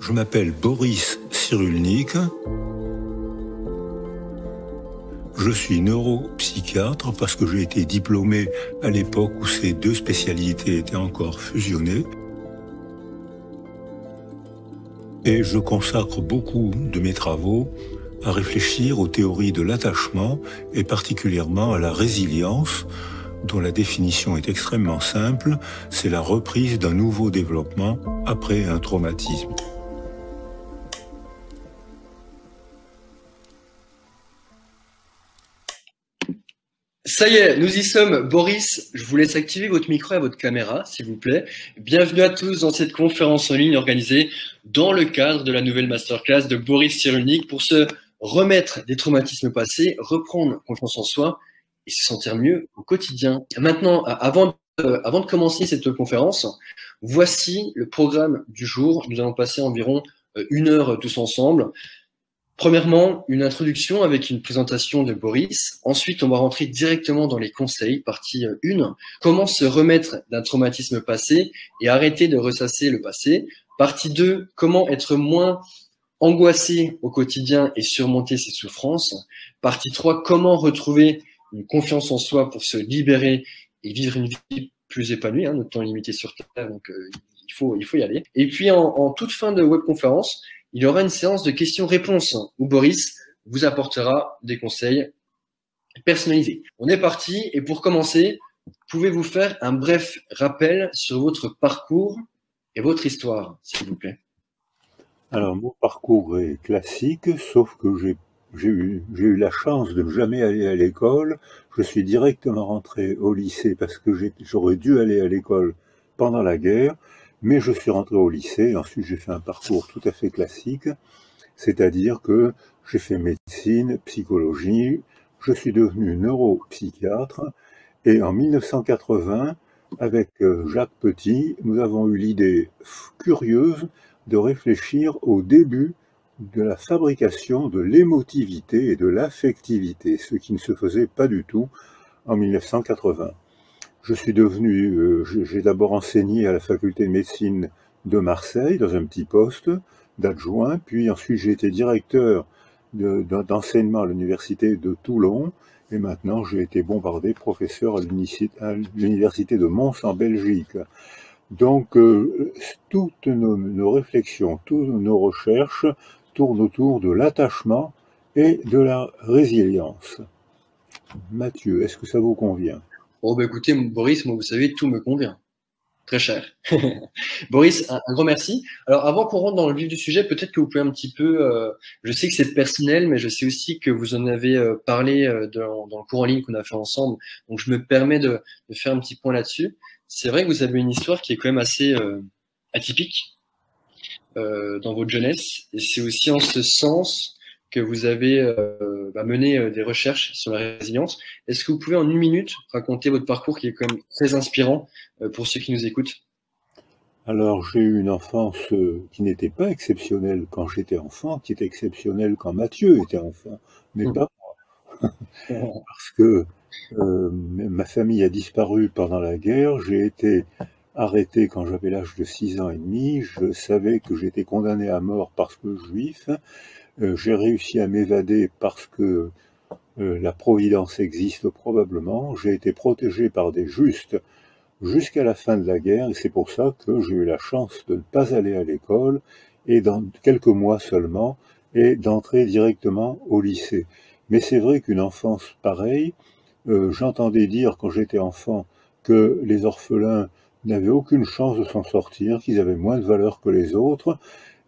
Je m'appelle Boris Cyrulnik. Je suis neuropsychiatre parce que j'ai été diplômé à l'époque où ces deux spécialités étaient encore fusionnées. Et je consacre beaucoup de mes travaux à réfléchir aux théories de l'attachement et particulièrement à la résilience, dont la définition est extrêmement simple, c'est la reprise d'un nouveau développement après un traumatisme. Ça y est, nous y sommes. Boris, je vous laisse activer votre micro et votre caméra, s'il vous plaît. Bienvenue à tous dans cette conférence en ligne organisée dans le cadre de la nouvelle masterclass de Boris Cyrulnik pour se remettre des traumatismes passés, reprendre confiance en soi et se sentir mieux au quotidien. Maintenant, avant de commencer cette conférence, voici le programme du jour. Nous allons passer environ 1 heure tous ensemble. Premièrement, une introduction avec une présentation de Boris. Ensuite, on va rentrer directement dans les conseils, partie 1. Comment se remettre d'un traumatisme passé et arrêter de ressasser le passé. Partie 2, comment être moins angoissé au quotidien et surmonter ses souffrances. Partie 3, comment retrouver une confiance en soi pour se libérer et vivre une vie plus épanouie. Notre temps est limité sur Terre, donc il faut y aller. Et puis, en toute fin de webconférence, il y aura une séance de questions-réponses où Boris vous apportera des conseils personnalisés. On est parti et pour commencer, pouvez-vous faire un bref rappel sur votre parcours et votre histoire, s'il vous plaît? Alors, mon parcours est classique, sauf que j'ai eu la chance de ne jamais aller à l'école. Je suis directement rentré au lycée parce que j'aurais dû aller à l'école pendant la guerre. Mais je suis rentré au lycée, ensuite j'ai fait un parcours tout à fait classique, c'est-à-dire que j'ai fait médecine, psychologie, je suis devenu neuropsychiatre, et en 1980, avec Jacques Petit, nous avons eu l'idée curieuse de réfléchir au début de la fabrication de l'émotivité et de l'affectivité, ce qui ne se faisait pas du tout en 1980. Je suis devenu, j'ai d'abord enseigné à la faculté de médecine de Marseille, dans un petit poste d'adjoint, puis ensuite j'ai été directeur d'enseignement à l'université de Toulon, et maintenant j'ai été bombardé professeur à l'université de Mons en Belgique. Donc toutes nos réflexions, toutes nos recherches tournent autour de l'attachement et de la résilience. Mathieu, est-ce que ça vous convient ? Oh, bah écoutez, Boris, moi, vous savez, tout me convient. Très cher. Boris, un grand merci. Alors, avant qu'on rentre dans le vif du sujet, peut-être que vous pouvez un petit peu, je sais que c'est personnel, mais je sais aussi que vous en avez parlé dans le cours en ligne qu'on a fait ensemble. Donc, je me permets de faire un petit point là-dessus. C'est vrai que vous avez une histoire qui est quand même assez atypique dans votre jeunesse. Et c'est aussi en ce sens que vous avez mené des recherches sur la résilience. Est-ce que vous pouvez en 1 minute raconter votre parcours qui est quand même très inspirant pour ceux qui nous écoutent? Alors, j'ai eu une enfance qui n'était pas exceptionnelle quand j'étais enfant, qui était exceptionnelle quand Mathieu était enfant, mais pas moi. Parce que ma famille a disparu pendant la guerre, j'ai été arrêté quand j'avais l'âge de 6 ans et demi, je savais que j'étais condamné à mort parce que juif. J'ai réussi à m'évader parce que la providence existe probablement. J'ai été protégé par des justes jusqu'à la fin de la guerre, et c'est pour ça que j'ai eu la chance de ne pas aller à l'école, et dans quelques mois seulement, et d'entrer directement au lycée. Mais c'est vrai qu'une enfance pareille, j'entendais dire quand j'étais enfant que les orphelins n'avaient aucune chance de s'en sortir, qu'ils avaient moins de valeur que les autres,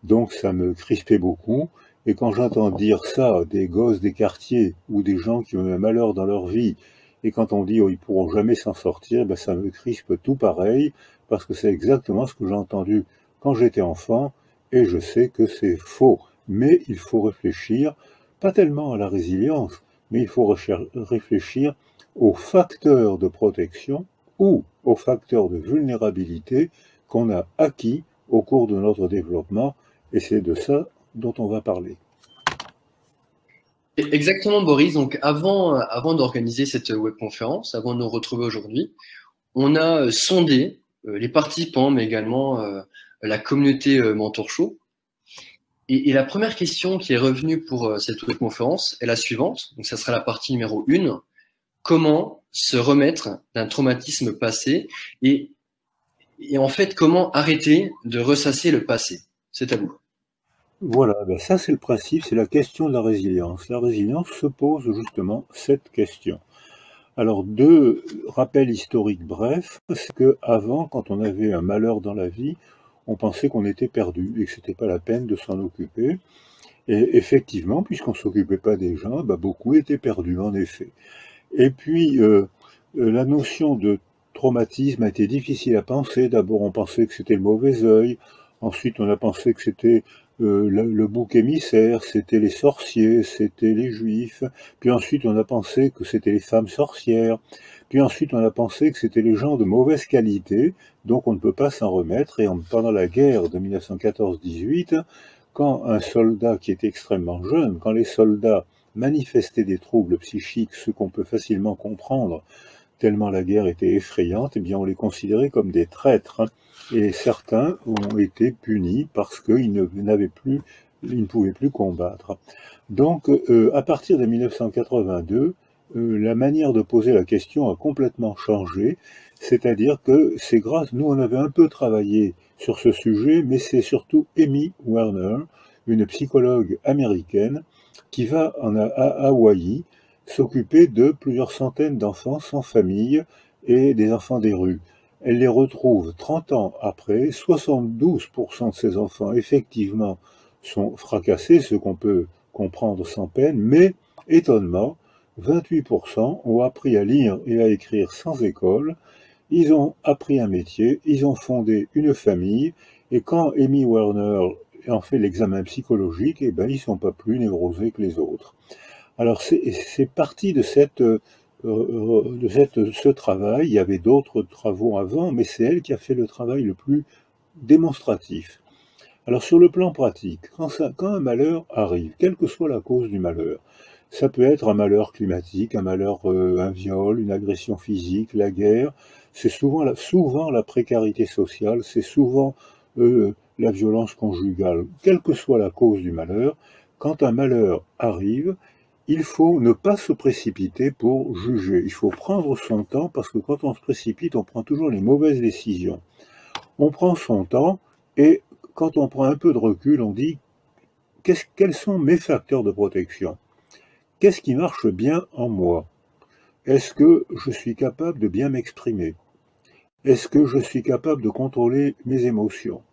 donc ça me crispait beaucoup. Et quand j'entends dire ça des gosses des quartiers ou des gens qui ont eu un malheur dans leur vie, et quand on dit oh, ils pourront jamais s'en sortir, ben ça me crispe tout pareil, parce que c'est exactement ce que j'ai entendu quand j'étais enfant, et je sais que c'est faux. Mais il faut réfléchir, pas tellement à la résilience, mais il faut réfléchir aux facteurs de protection ou aux facteurs de vulnérabilité qu'on a acquis au cours de notre développement, et c'est de ça dont on va parler. Exactement, Boris. Donc, avant d'organiser cette webconférence, avant de nous retrouver aujourd'hui, on a sondé les participants, mais également la communauté Mentor Show, Et la première question qui est revenue pour cette conférence est la suivante. Donc, ça sera la partie numéro 1. Comment se remettre d'un traumatisme passé et en fait, comment arrêter de ressasser le passé? C'est à vous. Voilà, ben ça c'est le principe, c'est la question de la résilience. La résilience se pose justement cette question. Alors, deux rappels historiques brefs, c'est que avant, quand on avait un malheur dans la vie, on pensait qu'on était perdu et que c'était pas la peine de s'en occuper. Et effectivement, puisqu'on s'occupait pas des gens, bah, beaucoup étaient perdus, en effet. Et puis, la notion de traumatisme a été difficile à penser. D'abord, on pensait que c'était le mauvais œil. Ensuite, on a pensé que c'était le bouc émissaire, c'était les sorciers, c'était les juifs. Puis ensuite, on a pensé que c'était les femmes sorcières. Puis ensuite, on a pensé que c'était les gens de mauvaise qualité, donc on ne peut pas s'en remettre. Et pendant la guerre de 1914-18, quand un soldat qui était extrêmement jeune, quand les soldats manifestaient des troubles psychiques, ce qu'on peut facilement comprendre, tellement la guerre était effrayante, eh bien on les considérait comme des traîtres. Et certains ont été punis parce qu'ils ne pouvaient plus combattre. Donc, à partir de 1982, la manière de poser la question a complètement changé. C'est-à-dire que c'est grâce, nous on avait un peu travaillé sur ce sujet, mais c'est surtout Amy Werner, une psychologue américaine, qui va à Hawaï s'occuper de plusieurs centaines d'enfants sans famille et des enfants des rues. Elle les retrouve 30 ans après, 72% de ces enfants, effectivement, sont fracassés, ce qu'on peut comprendre sans peine, mais, étonnement, 28% ont appris à lire et à écrire sans école, ils ont appris un métier, ils ont fondé une famille, et quand Amy Werner en fait l'examen psychologique, eh ben, ils ne sont pas plus névrosés que les autres. Alors c'est parti de ce travail. Il y avait d'autres travaux avant, mais c'est elle qui a fait le travail le plus démonstratif. Alors sur le plan pratique, quand un malheur arrive, quelle que soit la cause du malheur, ça peut être un malheur climatique, un viol, une agression physique, la guerre, c'est souvent la précarité sociale, c'est souvent la violence conjugale. Quelle que soit la cause du malheur, quand un malheur arrive, il faut ne pas se précipiter pour juger. Il faut prendre son temps parce que quand on se précipite, on prend toujours les mauvaises décisions. On prend son temps et quand on prend un peu de recul, on dit quels sont mes facteurs de protection? Qu'est-ce qui marche bien en moi? Est-ce que je suis capable de bien m'exprimer? Est-ce que je suis capable de contrôler mes émotions?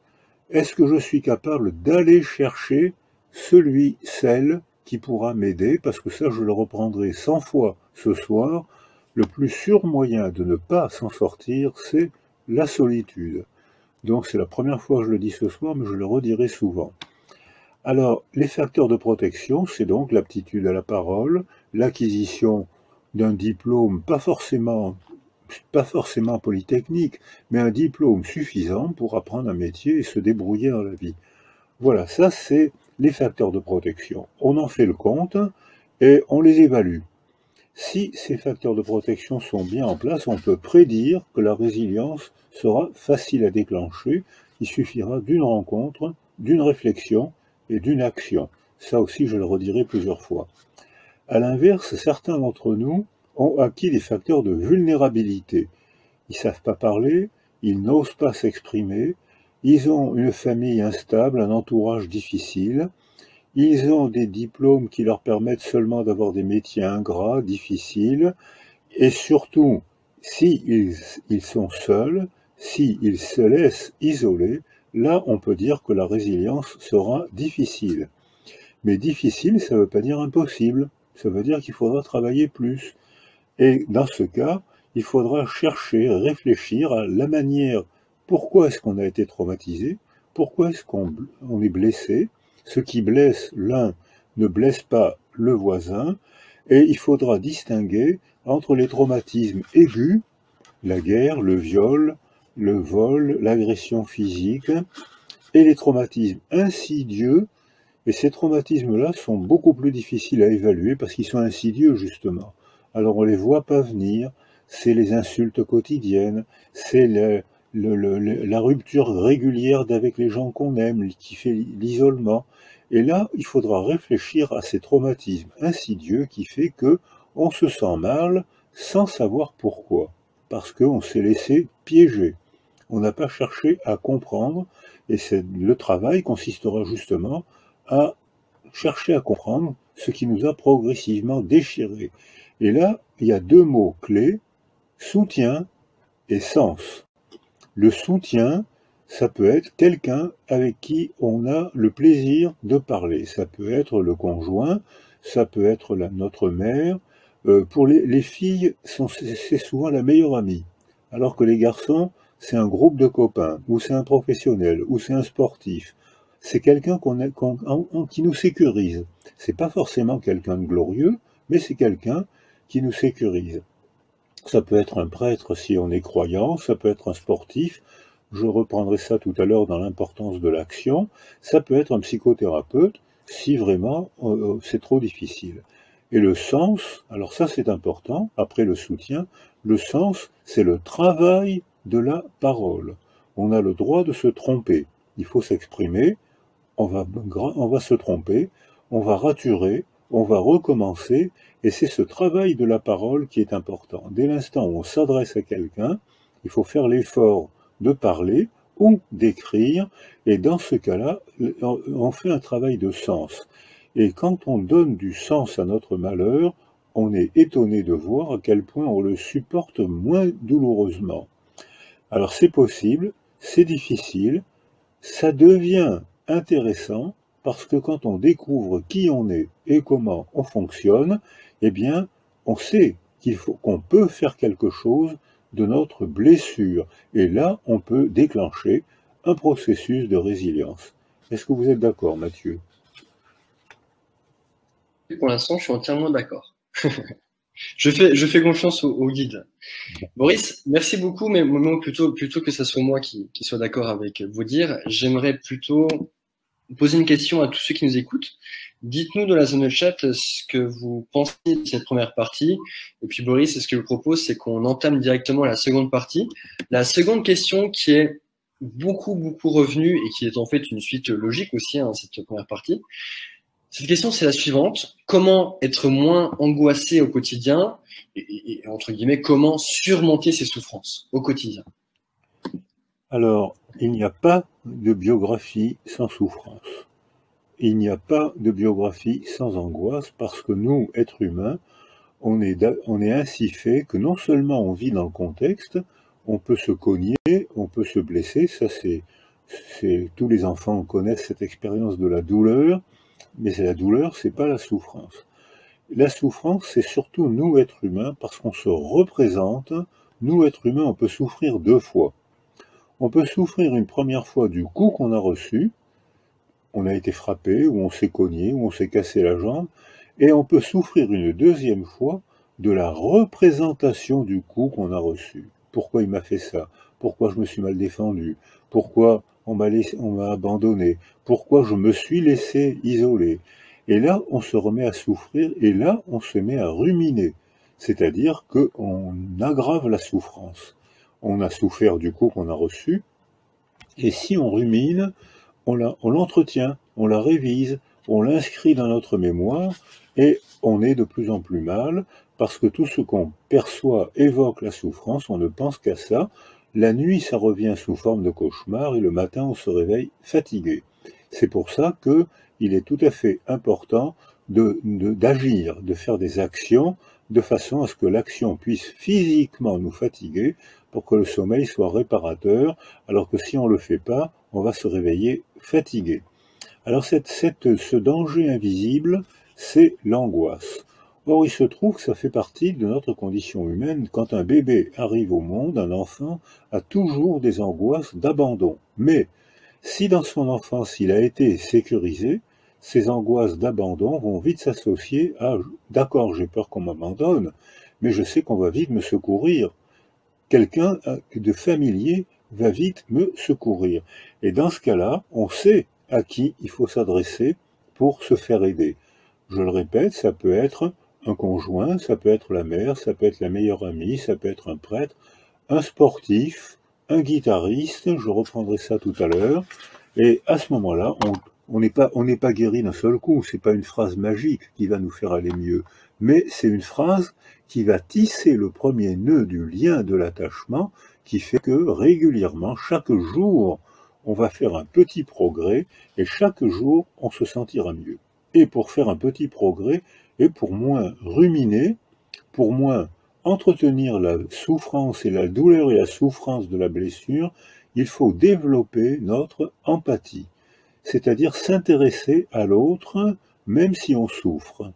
Est-ce que je suis capable d'aller chercher celle qui pourra m'aider? Parce que ça, je le reprendrai 100 fois ce soir. Le plus sûr moyen de ne pas s'en sortir, c'est la solitude. Donc c'est la première fois que je le dis ce soir, mais je le redirai souvent. Alors, les facteurs de protection, c'est donc l'aptitude à la parole, l'acquisition d'un diplôme, pas forcément polytechnique, mais un diplôme suffisant pour apprendre un métier et se débrouiller dans la vie. Voilà, ça c'est les facteurs de protection. On en fait le compte et on les évalue. Si ces facteurs de protection sont bien en place, on peut prédire que la résilience sera facile à déclencher. Il suffira d'une rencontre, d'une réflexion et d'une action. Ça aussi, je le redirai plusieurs fois. À l'inverse, certains d'entre nous ont acquis des facteurs de vulnérabilité. Ils ne savent pas parler, ils n'osent pas s'exprimer, ils ont une famille instable, un entourage difficile, ils ont des diplômes qui leur permettent seulement d'avoir des métiers ingrats, difficiles, et surtout, s'ils sont seuls, s'ils se laissent isoler, là on peut dire que la résilience sera difficile. Mais difficile, ça ne veut pas dire impossible, ça veut dire qu'il faudra travailler plus. Et dans ce cas, il faudra chercher, réfléchir à la manière, pourquoi est-ce qu'on a été traumatisé, pourquoi est-ce qu'on est blessé, ce qui blesse l'un ne blesse pas le voisin, et il faudra distinguer entre les traumatismes aigus, la guerre, le viol, le vol, l'agression physique, et les traumatismes insidieux, et ces traumatismes-là sont beaucoup plus difficiles à évaluer parce qu'ils sont insidieux justement. Alors on ne les voit pas venir, c'est les insultes quotidiennes, c'est la rupture régulière d'avec les gens qu'on aime, qui fait l'isolement. Et là, il faudra réfléchir à ces traumatismes insidieux qui fait que on se sent mal sans savoir pourquoi, parce qu'on s'est laissé piéger. On n'a pas cherché à comprendre, et le travail consistera justement à chercher à comprendre ce qui nous a progressivement déchirés. Et là, il y a deux mots clés, soutien et sens. Le soutien, ça peut être quelqu'un avec qui on a le plaisir de parler. Ça peut être le conjoint, ça peut être notre mère. Pour les filles, c'est souvent la meilleure amie. Alors que les garçons, c'est un groupe de copains, ou c'est un professionnel, ou c'est un sportif. C'est quelqu'un qui nous sécurise. C'est pas forcément quelqu'un de glorieux, mais c'est quelqu'un qui nous sécurise. Ça peut être un prêtre si on est croyant, ça peut être un sportif, je reprendrai ça tout à l'heure dans l'importance de l'action, ça peut être un psychothérapeute si vraiment c'est trop difficile. Et le sens, alors ça c'est important, après le soutien, le sens c'est le travail de la parole. On a le droit de se tromper, il faut s'exprimer, on va se tromper, on va raturer, on va recommencer, et c'est ce travail de la parole qui est important. Dès l'instant où on s'adresse à quelqu'un, il faut faire l'effort de parler ou d'écrire, et dans ce cas-là, on fait un travail de sens. Et quand on donne du sens à notre malheur, on est étonné de voir à quel point on le supporte moins douloureusement. Alors c'est possible, c'est difficile, ça devient intéressant parce que quand on découvre qui on est et comment on fonctionne, eh bien, on sait qu'on peut faire quelque chose de notre blessure. Et là, on peut déclencher un processus de résilience. Est-ce que vous êtes d'accord, Mathieu? Pour l'instant, je suis entièrement d'accord. Je fais confiance au guide. Boris, merci beaucoup, mais plutôt que ce soit moi qui soit d'accord avec vos dires, j'aimerais plutôt poser une question à tous ceux qui nous écoutent. Dites-nous dans la zone de chat ce que vous pensez de cette première partie. Et puis Boris, ce que je vous propose, c'est qu'on entame directement la seconde partie. La seconde question qui est beaucoup revenue et qui est en fait une suite logique aussi à cette première partie. Cette question, c'est la suivante. Comment être moins angoissé au quotidien et entre guillemets, comment surmonter ses souffrances au quotidien? Alors, il n'y a pas de biographie sans souffrance. Il n'y a pas de biographie sans angoisse parce que nous, êtres humains, on est ainsi fait que non seulement on vit dans le contexte, on peut se cogner, on peut se blesser, ça tous les enfants connaissent cette expérience de la douleur, mais c'est la douleur, c'est pas la souffrance. La souffrance, c'est surtout nous, êtres humains, parce qu'on se représente, nous, êtres humains, on peut souffrir deux fois. On peut souffrir une première fois du coup qu'on a reçu, on a été frappé, ou on s'est cogné, ou on s'est cassé la jambe, et on peut souffrir une deuxième fois de la représentation du coup qu'on a reçu. Pourquoi il m'a fait ça? Pourquoi je me suis mal défendu? Pourquoi on m'a abandonné? Pourquoi je me suis laissé isoler? Et là, on se remet à souffrir, et là, on se met à ruminer. C'est-à-dire qu'on aggrave la souffrance. On a souffert du coup qu'on a reçu, et si on rumine, on l'entretient, on la révise, on l'inscrit dans notre mémoire, et on est de plus en plus mal, parce que tout ce qu'on perçoit évoque la souffrance, on ne pense qu'à ça. La nuit, ça revient sous forme de cauchemar, et le matin, on se réveille fatigué. C'est pour ça qu'il est tout à fait important d'agir, de faire des actions, de façon à ce que l'action puisse physiquement nous fatiguer, pour que le sommeil soit réparateur, alors que si on ne le fait pas, on va se réveiller fatigué. Alors ce danger invisible, c'est l'angoisse. Or, il se trouve que ça fait partie de notre condition humaine. Quand un bébé arrive au monde, un enfant a toujours des angoisses d'abandon. Mais si dans son enfance il a été sécurisé, ces angoisses d'abandon vont vite s'associer à « d'accord, j'ai peur qu'on m'abandonne, mais je sais qu'on va vite me secourir ». Quelqu'un de familier va vite me secourir. Et dans ce cas-là, on sait à qui il faut s'adresser pour se faire aider. Je le répète, ça peut être un conjoint, ça peut être la mère, ça peut être la meilleure amie, ça peut être un prêtre, un sportif, un guitariste, je reprendrai ça tout à l'heure. Et à ce moment-là, On n'est pas guéri d'un seul coup, c'est pas une phrase magique qui va nous faire aller mieux, mais c'est une phrase qui va tisser le premier nœud du lien de l'attachement, qui fait que régulièrement, chaque jour, on va faire un petit progrès, et chaque jour, on se sentira mieux. Et pour faire un petit progrès, et pour moins ruminer, pour moins entretenir la souffrance et la douleur et la souffrance de la blessure, il faut développer notre empathie, c'est-à-dire s'intéresser à l'autre même si on souffre.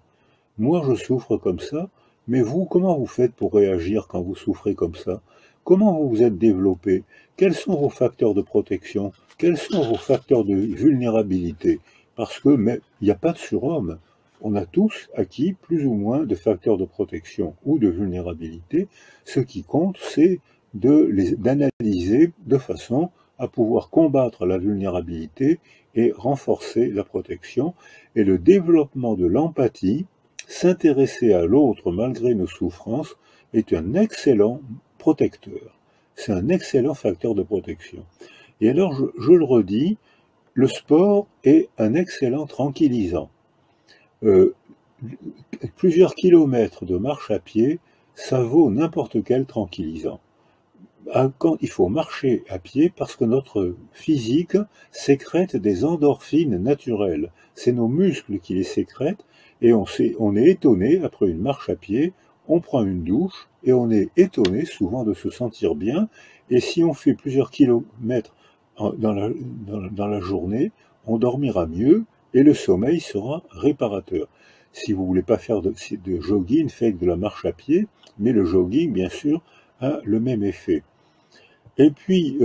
Moi, je souffre comme ça, mais vous, comment vous faites pour réagir quand vous souffrez comme ça? Comment vous vous êtes développé? Quels sont vos facteurs de protection? Quels sont vos facteurs de vulnérabilité? Parce que, mais il n'y a pas de surhomme. On a tous acquis plus ou moins de facteurs de protection ou de vulnérabilité. Ce qui compte, c'est d'analyser de façon à pouvoir combattre la vulnérabilité et renforcer la protection. Et le développement de l'empathie, s'intéresser à l'autre malgré nos souffrances, est un excellent protecteur. C'est un excellent facteur de protection. Et alors, je le redis, le sport est un excellent tranquillisant. Plusieurs kilomètres de marche à pied, ça vaut n'importe quel tranquillisant. Quand il faut marcher à pied parce que notre physique sécrète des endorphines naturelles. C'est nos muscles qui les sécrètent et on est étonné après une marche à pied, on prend une douche et on est étonné souvent de se sentir bien. Et si on fait plusieurs kilomètres dans la journée, on dormira mieux et le sommeil sera réparateur. Si vous voulez pas faire de jogging, faites de la marche à pied, mais le jogging, bien sûr, a le même effet. Et puis,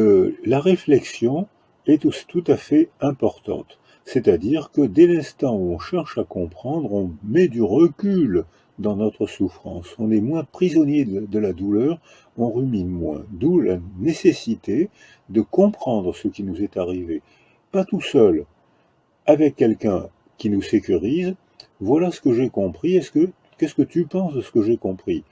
la réflexion est tout à fait importante. C'est-à-dire que dès l'instant où on cherche à comprendre, on met du recul dans notre souffrance. On est moins prisonnier de la douleur, on rumine moins. D'où la nécessité de comprendre ce qui nous est arrivé. Pas tout seul, avec quelqu'un qui nous sécurise. Voilà ce que j'ai compris. Qu'est-ce que tu penses de ce que j'ai compris?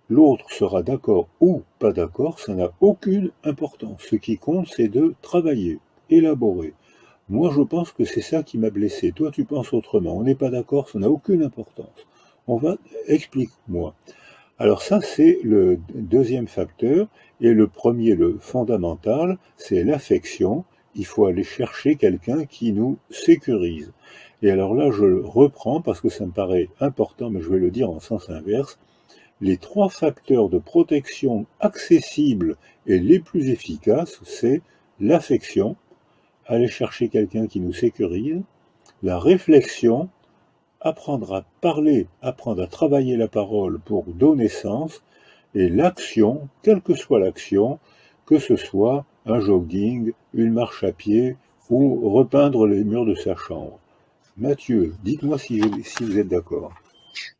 L'autre sera d'accord ou pas d'accord, ça n'a aucune importance. Ce qui compte, c'est de travailler, élaborer. Moi, je pense que c'est ça qui m'a blessé. Toi, tu penses autrement. On n'est pas d'accord, ça n'a aucune importance. Explique-moi. Alors ça, c'est le deuxième facteur. Et le premier, le fondamental, c'est l'affection. Il faut aller chercher quelqu'un qui nous sécurise. Et alors là, je reprends parce que ça me paraît important, mais je vais le dire en sens inverse. Les trois facteurs de protection accessibles et les plus efficaces, c'est l'affection, aller chercher quelqu'un qui nous sécurise, la réflexion, apprendre à parler, apprendre à travailler la parole pour donner sens, et l'action, quelle que soit l'action, que ce soit un jogging, une marche à pied ou repeindre les murs de sa chambre. Mathieu, dites-moi si vous êtes d'accord.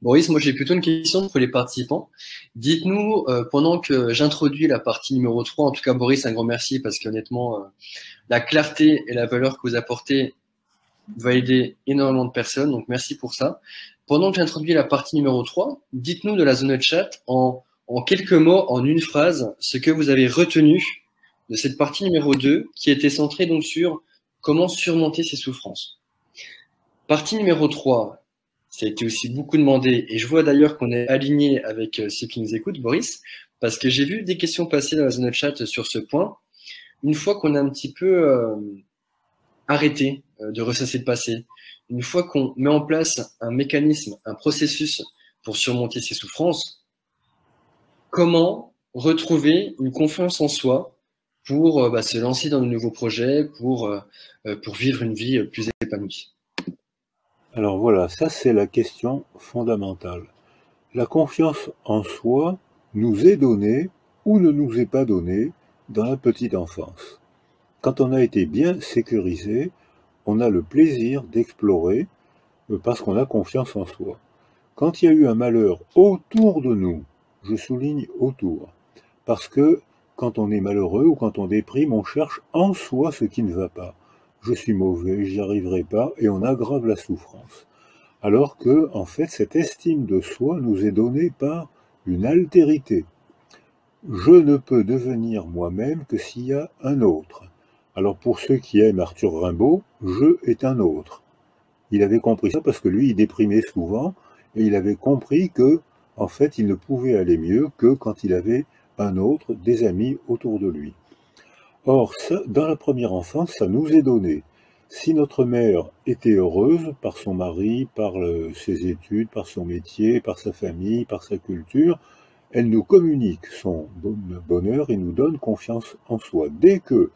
Boris, moi j'ai plutôt une question pour les participants. Dites-nous, pendant que j'introduis la partie numéro 3, en tout cas Boris, un grand merci parce qu'honnêtement, la clarté et la valeur que vous apportez va aider énormément de personnes, donc merci pour ça. Pendant que j'introduis la partie numéro 3, dites-nous de la zone de chat en quelques mots, en une phrase, ce que vous avez retenu de cette partie numéro 2 qui était centrée donc sur comment surmonter ses souffrances. Partie numéro 3, ça a été aussi beaucoup demandé, et je vois d'ailleurs qu'on est aligné avec ceux qui nous écoutent, Boris, parce que j'ai vu des questions passer dans la zone de chat sur ce point. Une fois qu'on a un petit peu arrêté de ressasser le passé, une fois qu'on met en place un mécanisme, un processus pour surmonter ses souffrances, comment retrouver une confiance en soi pour se lancer dans de nouveaux projets, pour vivre une vie plus épanouie? Alors voilà, ça c'est la question fondamentale. La confiance en soi nous est donnée ou ne nous est pas donnée dans la petite enfance. Quand on a été bien sécurisé, on a le plaisir d'explorer parce qu'on a confiance en soi. Quand il y a eu un malheur autour de nous, je souligne autour, parce que quand on est malheureux ou quand on déprime, on cherche en soi ce qui ne va pas. Je suis mauvais, j'y arriverai pas, et on aggrave la souffrance. Alors que, en fait, cette estime de soi nous est donnée par une altérité. Je ne peux devenir moi-même que s'il y a un autre. Alors pour ceux qui aiment Arthur Rimbaud, je est un autre. Il avait compris ça parce que lui, il déprimait souvent et il avait compris que, en fait, il ne pouvait aller mieux que quand il avait un autre, des amis autour de lui. Or, ça, dans la première enfance, ça nous est donné. Si notre mère était heureuse par son mari, par ses études, par son métier, par sa famille, par sa culture, elle nous communique son bonheur et nous donne confiance en soi. Dès que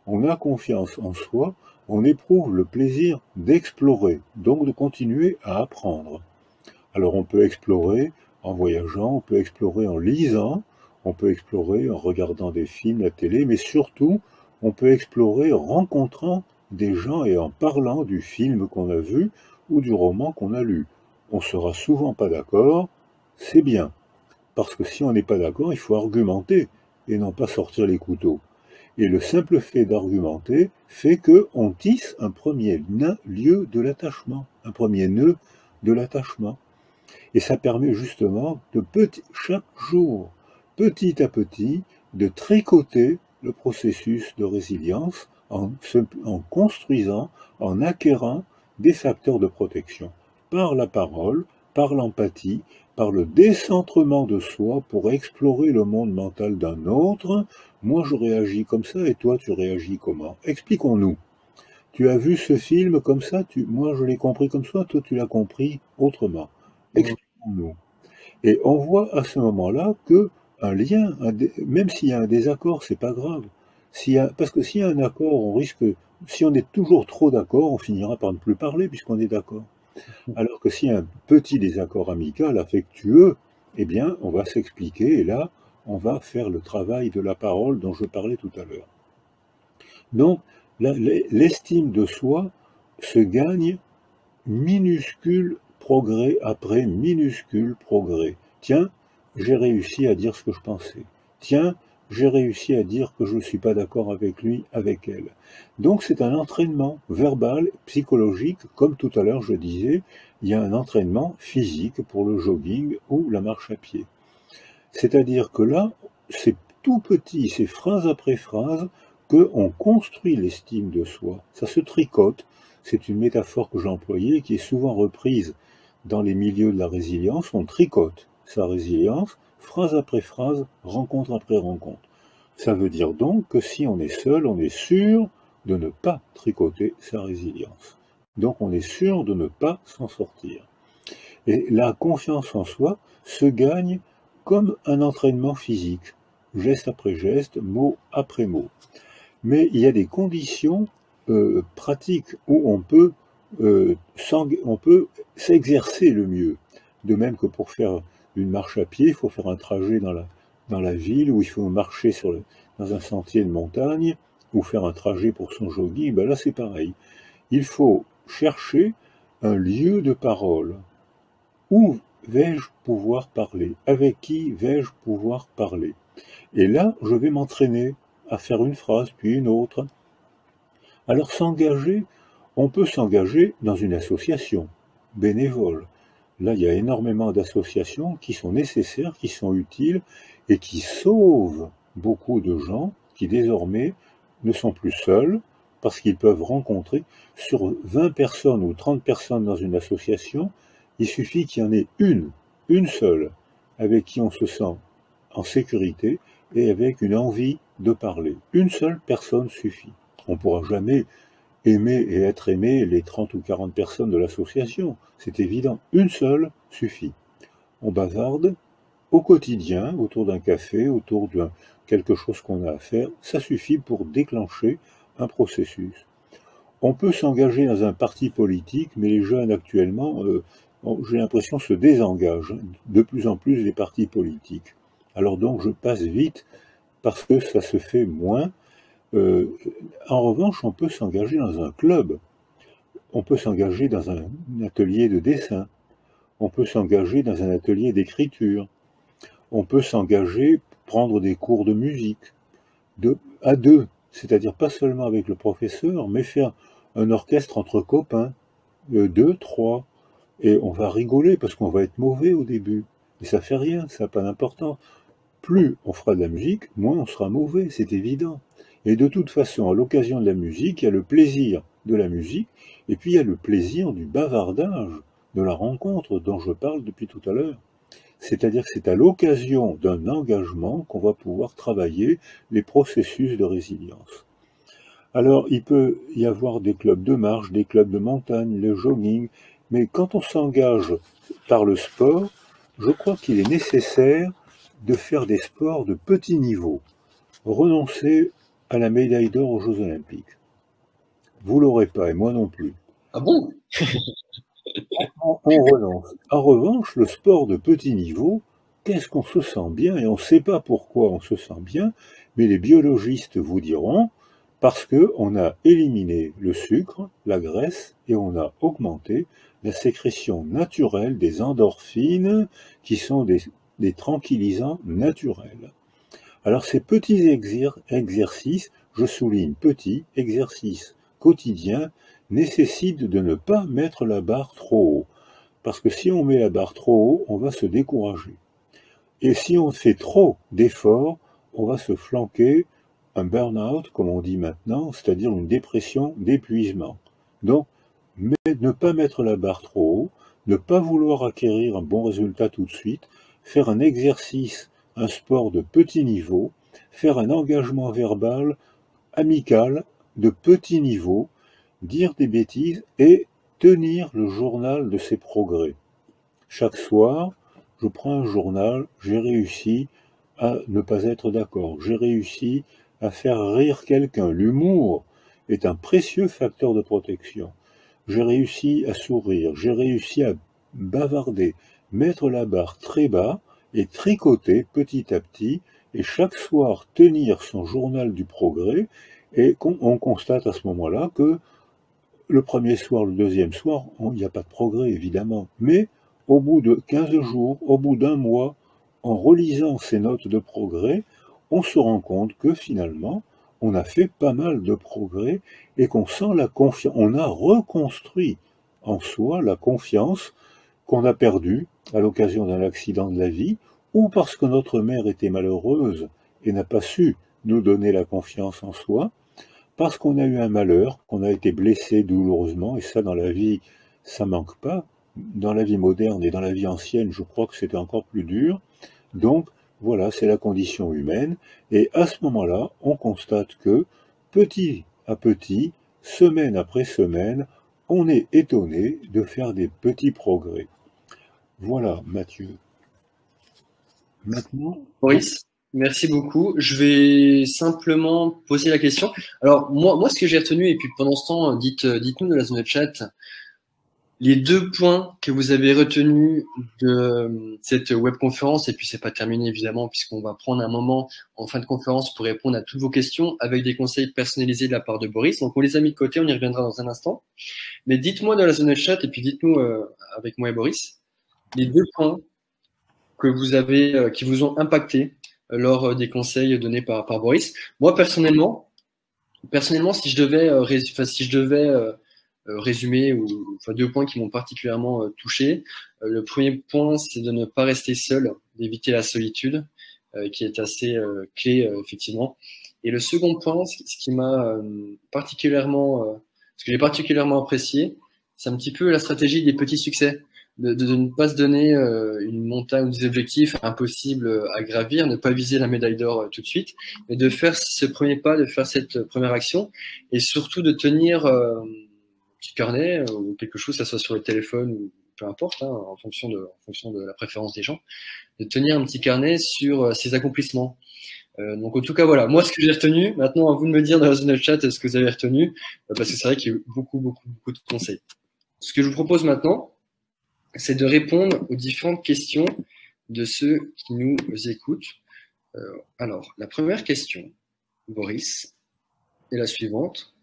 on a confiance en soi, on éprouve le plaisir d'explorer, donc de continuer à apprendre. Alors on peut explorer en voyageant, on peut explorer en lisant, on peut explorer en regardant des films, la télé, mais surtout on peut explorer en rencontrant des gens et en parlant du film qu'on a vu ou du roman qu'on a lu. On sera souvent pas d'accord, c'est bien, parce que si on n'est pas d'accord, il faut argumenter et non pas sortir les couteaux. Et le simple fait d'argumenter fait qu'on tisse un premier lieu de l'attachement, un premier nœud de l'attachement. Et ça permet justement de chaque jour, petit à petit, de tricoter le processus de résilience en construisant, en acquérant des facteurs de protection par la parole, par l'empathie, par le décentrement de soi pour explorer le monde mental d'un autre. Moi, je réagis comme ça et toi, tu réagis comment? Expliquons-nous. Tu as vu ce film comme ça, moi je l'ai compris comme ça, toi tu l'as compris autrement. Expliquons-nous. Et on voit à ce moment-là que un lien, même s'il y a un désaccord, c'est pas grave. Parce que s'il y a un accord, on risque, si on est toujours trop d'accord, on finira par ne plus parler puisqu'on est d'accord. Alors que s'il y a un petit désaccord amical, affectueux, eh bien, on va s'expliquer et là, on va faire le travail de la parole dont je parlais tout à l'heure. Donc, l'estime de soi se gagne minuscule progrès après minuscule progrès. Tiens, j'ai réussi à dire ce que je pensais. Tiens, j'ai réussi à dire que je ne suis pas d'accord avec lui, avec elle. Donc c'est un entraînement verbal, psychologique, comme tout à l'heure je disais, il y a un entraînement physique pour le jogging ou la marche à pied. C'est-à-dire que là, c'est tout petit, c'est phrase après phrase, qu'on construit l'estime de soi. Ça se tricote. C'est une métaphore que j'ai employée et qui est souvent reprise dans les milieux de la résilience. On tricote sa résilience, phrase après phrase, rencontre après rencontre. Ça veut dire donc que si on est seul, on est sûr de ne pas tricoter sa résilience. Donc on est sûr de ne pas s'en sortir. Et la confiance en soi se gagne comme un entraînement physique, geste après geste, mot après mot. Mais il y a des conditions pratiques où on peut s'exercer le mieux. De même que pour faire une marche à pied, il faut faire un trajet dans la ville, ou il faut marcher dans un sentier de montagne, ou faire un trajet pour son jogging, ben là c'est pareil. Il faut chercher un lieu de parole. Où vais-je pouvoir parler? Avec qui vais-je pouvoir parler? Et là, je vais m'entraîner à faire une phrase, puis une autre. Alors s'engager, on peut s'engager dans une association bénévole. Là, il y a énormément d'associations qui sont nécessaires, qui sont utiles et qui sauvent beaucoup de gens qui désormais ne sont plus seuls parce qu'ils peuvent rencontrer sur 20 personnes ou 30 personnes dans une association, il suffit qu'il y en ait une seule, avec qui on se sent en sécurité et avec une envie de parler. Une seule personne suffit. On ne pourra jamais aimer et être aimé les 30 ou 40 personnes de l'association. C'est évident. Une seule suffit. On bavarde au quotidien, autour d'un café, autour de quelque chose qu'on a à faire. Ça suffit pour déclencher un processus. On peut s'engager dans un parti politique, mais les jeunes actuellement, j'ai l'impression, se désengagent de plus en plus des partis politiques. Alors donc je passe vite parce que ça se fait moins. En revanche, on peut s'engager dans un club, on peut s'engager dans un atelier de dessin, on peut s'engager dans un atelier d'écriture, on peut s'engager, prendre des cours de musique, à deux, c'est-à-dire pas seulement avec le professeur, mais faire un orchestre entre copains, deux, trois, et on va rigoler parce qu'on va être mauvais au début. Mais ça fait rien, ça n'a pas d'importance. Plus on fera de la musique, moins on sera mauvais, c'est évident. Et de toute façon, à l'occasion de la musique, il y a le plaisir de la musique, et puis il y a le plaisir du bavardage, de la rencontre dont je parle depuis tout à l'heure. C'est-à-dire que c'est à l'occasion d'un engagement qu'on va pouvoir travailler les processus de résilience. Alors, il peut y avoir des clubs de marche, des clubs de montagne, le jogging, mais quand on s'engage par le sport, je crois qu'il est nécessaire de faire des sports de petit niveau. Renoncer à la médaille d'or aux Jeux Olympiques. Vous l'aurez pas, et moi non plus. Ah bon? On renonce. En revanche, le sport de petit niveau, qu'est-ce qu'on se sent bien, et on ne sait pas pourquoi on se sent bien, mais les biologistes vous diront, parce qu'on a éliminé le sucre, la graisse, et on a augmenté la sécrétion naturelle des endorphines, qui sont des tranquillisants naturels. Alors ces petits exercices, je souligne petits exercices quotidiens, nécessitent de ne pas mettre la barre trop haut. Parce que si on met la barre trop haut, on va se décourager. Et si on fait trop d'efforts, on va se flanquer un burn-out, comme on dit maintenant, c'est-à-dire une dépression d'épuisement. Donc, ne pas mettre la barre trop haut, ne pas vouloir acquérir un bon résultat tout de suite, faire un exercice, un sport de petit niveau, faire un engagement verbal amical de petit niveau, dire des bêtises et tenir le journal de ses progrès. Chaque soir, je prends un journal, j'ai réussi à ne pas être d'accord, j'ai réussi à faire rire quelqu'un. L'humour est un précieux facteur de protection. J'ai réussi à sourire, j'ai réussi à bavarder, mettre la barre très bas et tricoter petit à petit, et chaque soir tenir son journal du progrès, et on constate à ce moment-là que le premier soir, le deuxième soir, il n'y a pas de progrès, évidemment. Mais au bout de 15 jours, au bout d'un mois, en relisant ces notes de progrès, on se rend compte que finalement, on a fait pas mal de progrès et qu'on sent la confiance. On a reconstruit en soi la confiance qu'on a perdue à l'occasion d'un accident de la vie ou parce que notre mère était malheureuse et n'a pas su nous donner la confiance en soi, parce qu'on a eu un malheur, qu'on a été blessé douloureusement, et ça dans la vie, ça manque pas. Dans la vie moderne et dans la vie ancienne, je crois que c'était encore plus dur. Donc, voilà, c'est la condition humaine. Et à ce moment-là, on constate que, petit à petit, semaine après semaine, on est étonné de faire des petits progrès. Voilà, Mathieu. Maintenant, Maurice, merci beaucoup. Je vais simplement poser la question. Alors, moi ce que j'ai retenu, et puis pendant ce temps, dites-nous dans la zone de chat, les 2 points que vous avez retenus de cette webconférence, et puis c'est pas terminé évidemment, puisqu'on va prendre un moment en fin de conférence pour répondre à toutes vos questions avec des conseils personnalisés de la part de Boris. Donc on les a mis de côté, on y reviendra dans un instant. Mais dites-moi dans la zone de chat, et puis dites-nous avec moi et Boris, les 2 points que vous avez, qui vous ont impacté lors des conseils donnés par Boris. Moi personnellement, si je devais, résumer, ou enfin 2 points qui m'ont particulièrement touché. Le premier point, c'est de ne pas rester seul, d'éviter la solitude, qui est assez clé effectivement. Et le second point, ce qui m'a particulièrement, ce que j'ai particulièrement apprécié, c'est un petit peu la stratégie des petits succès. De ne pas se donner une montagne ou des objectifs impossibles à gravir, ne pas viser la médaille d'or tout de suite, mais de faire ce premier pas, de faire cette première action, et surtout de tenir un petit carnet ou quelque chose, que ça soit sur le téléphone ou peu importe, hein, en fonction de la préférence des gens, de tenir un petit carnet sur ses accomplissements. Donc en tout cas voilà, moi ce que j'ai retenu, maintenant à vous de me dire dans la zone de chat ce que vous avez retenu, parce que c'est vrai qu'il y a eu beaucoup de conseils. Ce que je vous propose maintenant, c'est de répondre aux différentes questions de ceux qui nous écoutent. Alors, la première question, Boris, est la suivante.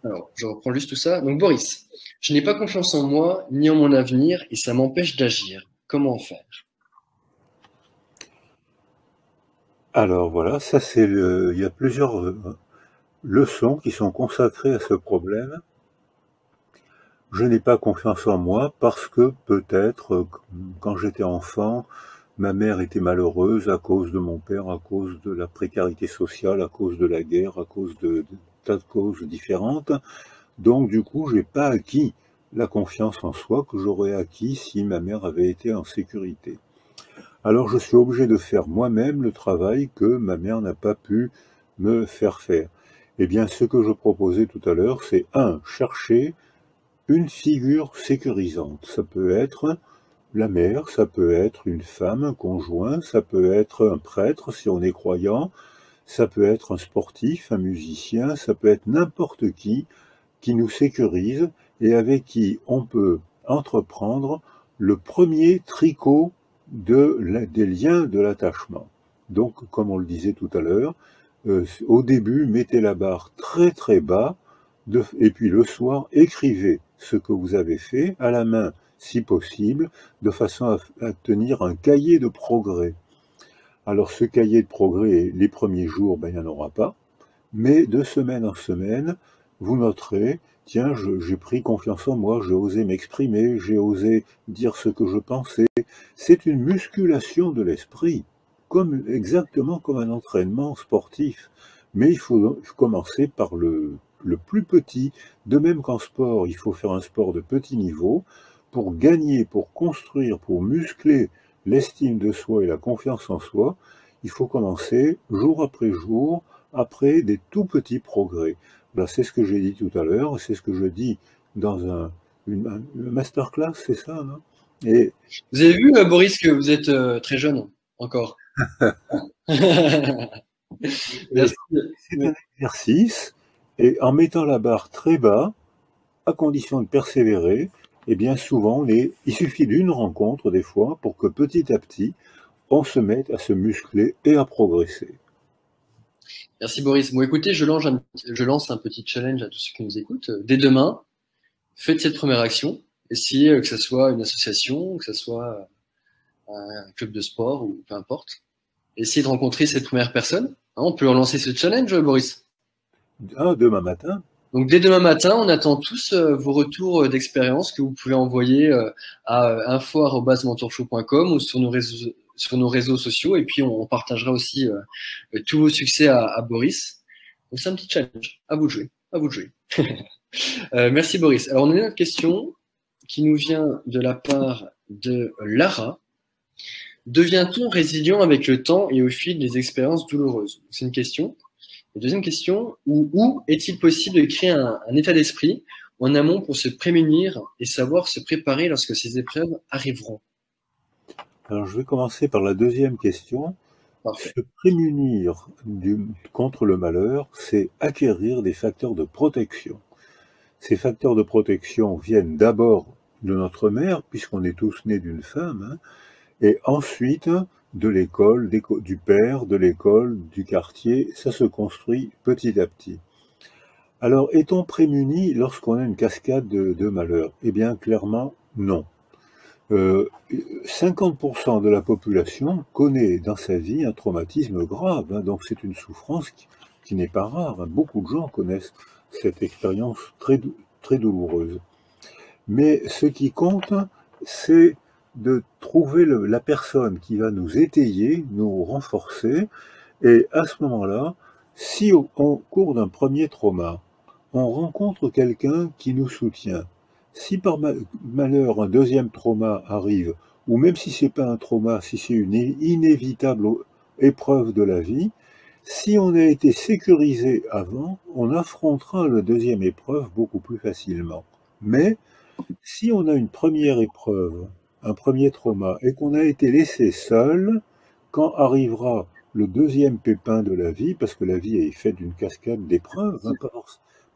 Alors, je reprends juste tout ça. Donc, Boris, je n'ai pas confiance en moi ni en mon avenir et ça m'empêche d'agir. Comment faire? alors voilà, ça c'est il y a plusieurs leçons qui sont consacrées à ce problème. Je n'ai pas confiance en moi parce que peut-être, quand j'étais enfant, ma mère était malheureuse à cause de mon père, à cause de la précarité sociale, à cause de la guerre, à cause de tas de causes différentes. Donc du coup, j'ai pas acquis la confiance en soi que j'aurais acquis si ma mère avait été en sécurité. Alors je suis obligé de faire moi-même le travail que ma mère n'a pas pu me faire faire. Eh bien, ce que je proposais tout à l'heure, c'est chercher une figure sécurisante. Ça peut être la mère, ça peut être une femme, un conjoint, ça peut être un prêtre si on est croyant, ça peut être un sportif, un musicien, ça peut être n'importe qui nous sécurise et avec qui on peut entreprendre le premier tricot des liens de l'attachement. Donc, comme on le disait tout à l'heure, au début, mettez la barre très très bas, et puis le soir, écrivez ce que vous avez fait à la main, si possible, de façon à tenir un cahier de progrès. Alors ce cahier de progrès, les premiers jours, ben, il n'y en aura pas, mais de semaine en semaine, vous noterez, tiens, j'ai pris confiance en moi, j'ai osé m'exprimer, j'ai osé dire ce que je pensais. C'est une musculation de l'esprit, exactement comme un entraînement sportif. Mais il faut commencer par le plus petit. De même qu'en sport, il faut faire un sport de petit niveau pour gagner, pour construire, pour muscler l'estime de soi et la confiance en soi. Il faut commencer jour après jour, après des tout petits progrès. Ben, c'est ce que j'ai dit tout à l'heure, c'est ce que je dis dans une masterclass, c'est ça, non? Et Vous avez vu, Boris, que vous êtes très jeune encore. Merci. c'est un exercice, et en mettant la barre très bas, à condition de persévérer, et bien souvent, il suffit d'une rencontre des fois pour que petit à petit, on se mette à se muscler et à progresser. Merci Boris. Bon, écoutez, je lance un petit challenge à tous ceux qui nous écoutent. Dès demain, faites cette première action. Essayez que ce soit une association, que ce soit un club de sport ou peu importe. Essayez de rencontrer cette première personne. Hein, on peut relancer ce challenge, Boris. Demain matin. Donc dès demain matin, on attend tous vos retours d'expérience que vous pouvez envoyer à info@mentorshow.com ou sur nos réseaux sociaux. Et puis on partagera aussi tous vos succès à Boris. Donc c'est un petit challenge. À vous de jouer. À vous de jouer. Merci Boris. Alors on a une autre question qui nous vient de la part de Lara. Devient-on résilient avec le temps et au fil des expériences douloureuses? C'est une question. Et deuxième question, où est-il possible de créer un état d'esprit en amont pour se prémunir et savoir se préparer lorsque ces épreuves arriveront? Alors je vais commencer par la deuxième question. Parfait. Se prémunir contre le malheur, c'est acquérir des facteurs de protection. Ces facteurs de protection viennent d'abord de notre mère, puisqu'on est tous nés d'une femme, hein, et ensuite de l'école, du père, de l'école, du quartier. Ça se construit petit à petit. Alors, est-on prémuni lorsqu'on a une cascade de malheurs? Eh bien, clairement, non. 50% de la population connaît dans sa vie un traumatisme grave, hein, donc c'est une souffrance qui n'est pas rare, hein. Beaucoup de gens connaissent cette expérience très, très douloureuse. Mais ce qui compte, c'est de trouver la personne qui va nous étayer, nous renforcer, et à ce moment-là, si au cours d'un premier trauma, on rencontre quelqu'un qui nous soutient, si par malheur un deuxième trauma arrive, ou même si c'est pas un trauma, si c'est une inévitable épreuve de la vie, si on a été sécurisé avant, on affrontera la deuxième épreuve beaucoup plus facilement. Mais si on a une première épreuve, un premier trauma, et qu'on a été laissé seul, quand arrivera le deuxième pépin de la vie, parce que la vie est faite d'une cascade d'épreuves, hein,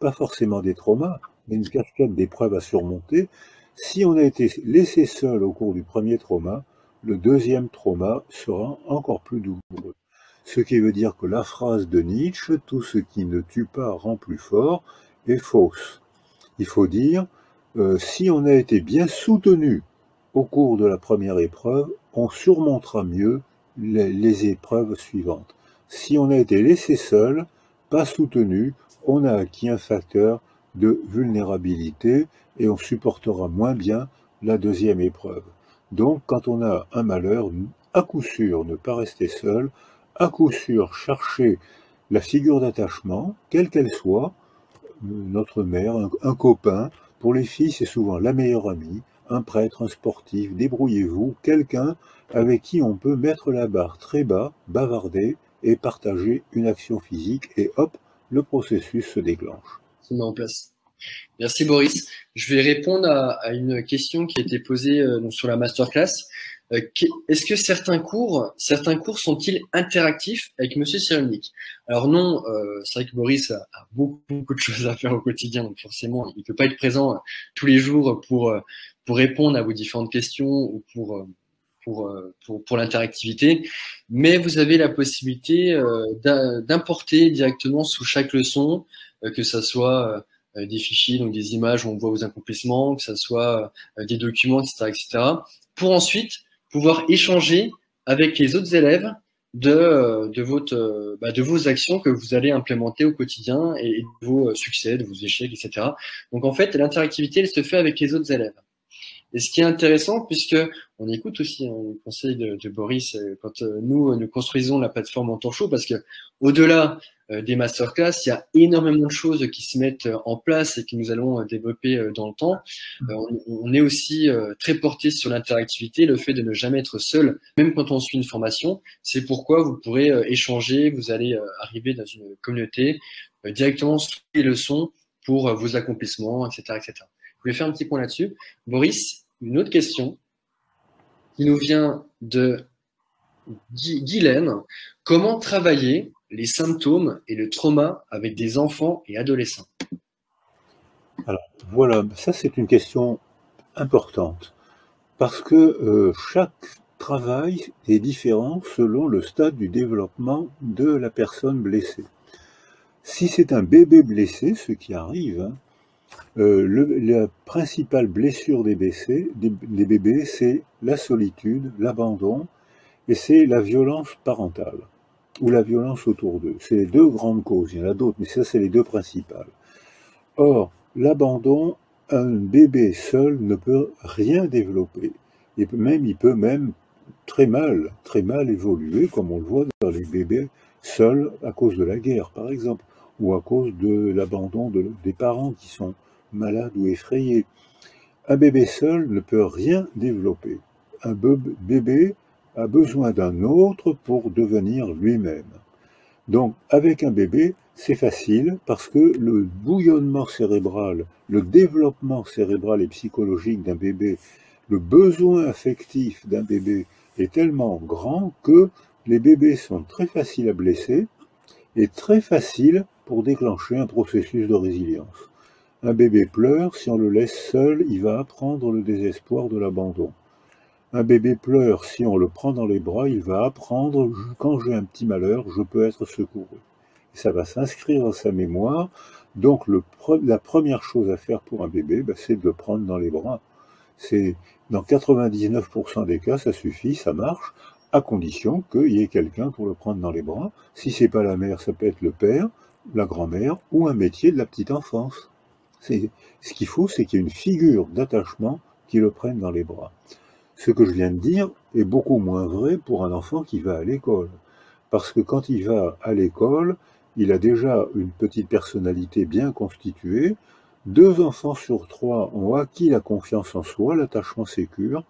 pas forcément des traumas, mais une cascade d'épreuves à surmonter, si on a été laissé seul au cours du premier trauma, le deuxième trauma sera encore plus douloureux. Ce qui veut dire que la phrase de Nietzsche, tout ce qui ne tue pas rend plus fort, est fausse. Il faut dire, si on a été bien soutenu au cours de la première épreuve, on surmontera mieux les épreuves suivantes. Si on a été laissé seul, pas soutenu, on a acquis un facteur de vulnérabilité et on supportera moins bien la deuxième épreuve. Donc, quand on a un malheur, à coup sûr ne pas rester seul, à coup sûr chercher la figure d'attachement, quelle qu'elle soit, notre mère, un copain. Pour les filles, c'est souvent la meilleure amie, un prêtre, un sportif, débrouillez-vous, quelqu'un avec qui on peut mettre la barre très bas, bavarder et partager une action physique, et hop, le processus se déclenche. Se met en place. Merci Boris. Je vais répondre à une question qui a été posée donc sur la masterclass. Est-ce que certains cours sont-ils interactifs avec Monsieur Cyrulnik? Alors non, c'est vrai que Boris a beaucoup de choses à faire au quotidien, donc forcément, il ne peut pas être présent tous les jours pour répondre à vos différentes questions ou pour l'interactivité. Mais vous avez la possibilité d'importer directement sous chaque leçon, que ça soit des fichiers, donc des images où on voit vos accomplissements, que ça soit des documents, etc., pour ensuite pouvoir échanger avec les autres élèves de vos actions que vous allez implémenter au quotidien et de vos succès, de vos échecs, etc. Donc en fait, l'interactivité, elle se fait avec les autres élèves. Et ce qui est intéressant, puisque on écoute aussi le conseil de Boris quand nous construisons la plateforme en temps chaud, parce que au-delà des masterclass, il y a énormément de choses qui se mettent en place et que nous allons développer dans le temps. On est aussi très porté sur l'interactivité, le fait de ne jamais être seul, même quand on suit une formation. C'est pourquoi vous pourrez échanger, vous allez arriver dans une communauté directement sous les leçons pour vos accomplissements, etc., etc. Je voulais faire un petit point là-dessus. Boris, une autre question qui nous vient de Guylaine. Comment travailler les symptômes et le trauma avec des enfants et adolescents? Alors voilà, ça c'est une question importante, parce que chaque travail est différent selon le stade du développement de la personne blessée. Si c'est un bébé blessé, ce qui arrive, hein, la principale blessure des bébés, c'est la solitude, l'abandon, et c'est la violence parentale, ou la violence autour d'eux. C'est les deux grandes causes, il y en a d'autres, mais ça c'est les deux principales. Or, l'abandon, un bébé seul ne peut rien développer. Il peut même très mal évoluer, comme on le voit dans les bébés seuls à cause de la guerre, par exemple, ou à cause de l'abandon des parents qui sont malades ou effrayés. Un bébé seul ne peut rien développer. Un bébé a besoin d'un autre pour devenir lui-même. Donc, avec un bébé, c'est facile parce que le bouillonnement cérébral, le développement cérébral et psychologique d'un bébé, le besoin affectif d'un bébé est tellement grand que les bébés sont très faciles à blesser et très faciles pour déclencher un processus de résilience. Un bébé pleure, si on le laisse seul, il va apprendre le désespoir de l'abandon. Un bébé pleure, si on le prend dans les bras, il va apprendre, quand j'ai un petit malheur, je peux être secouru. Et ça va s'inscrire dans sa mémoire. Donc la première chose à faire pour un bébé, c'est de le prendre dans les bras. Dans 99% des cas, ça suffit, ça marche, à condition qu'il y ait quelqu'un pour le prendre dans les bras. Si c'est pas la mère, ça peut être le père, la grand-mère, ou un métier de la petite enfance. Ce qu'il faut, c'est qu'il y ait une figure d'attachement qui le prenne dans les bras. Ce que je viens de dire est beaucoup moins vrai pour un enfant qui va à l'école. Parce que quand il va à l'école, il a déjà une petite personnalité bien constituée. 2 enfants sur 3 ont acquis la confiance en soi, l'attachement sécure.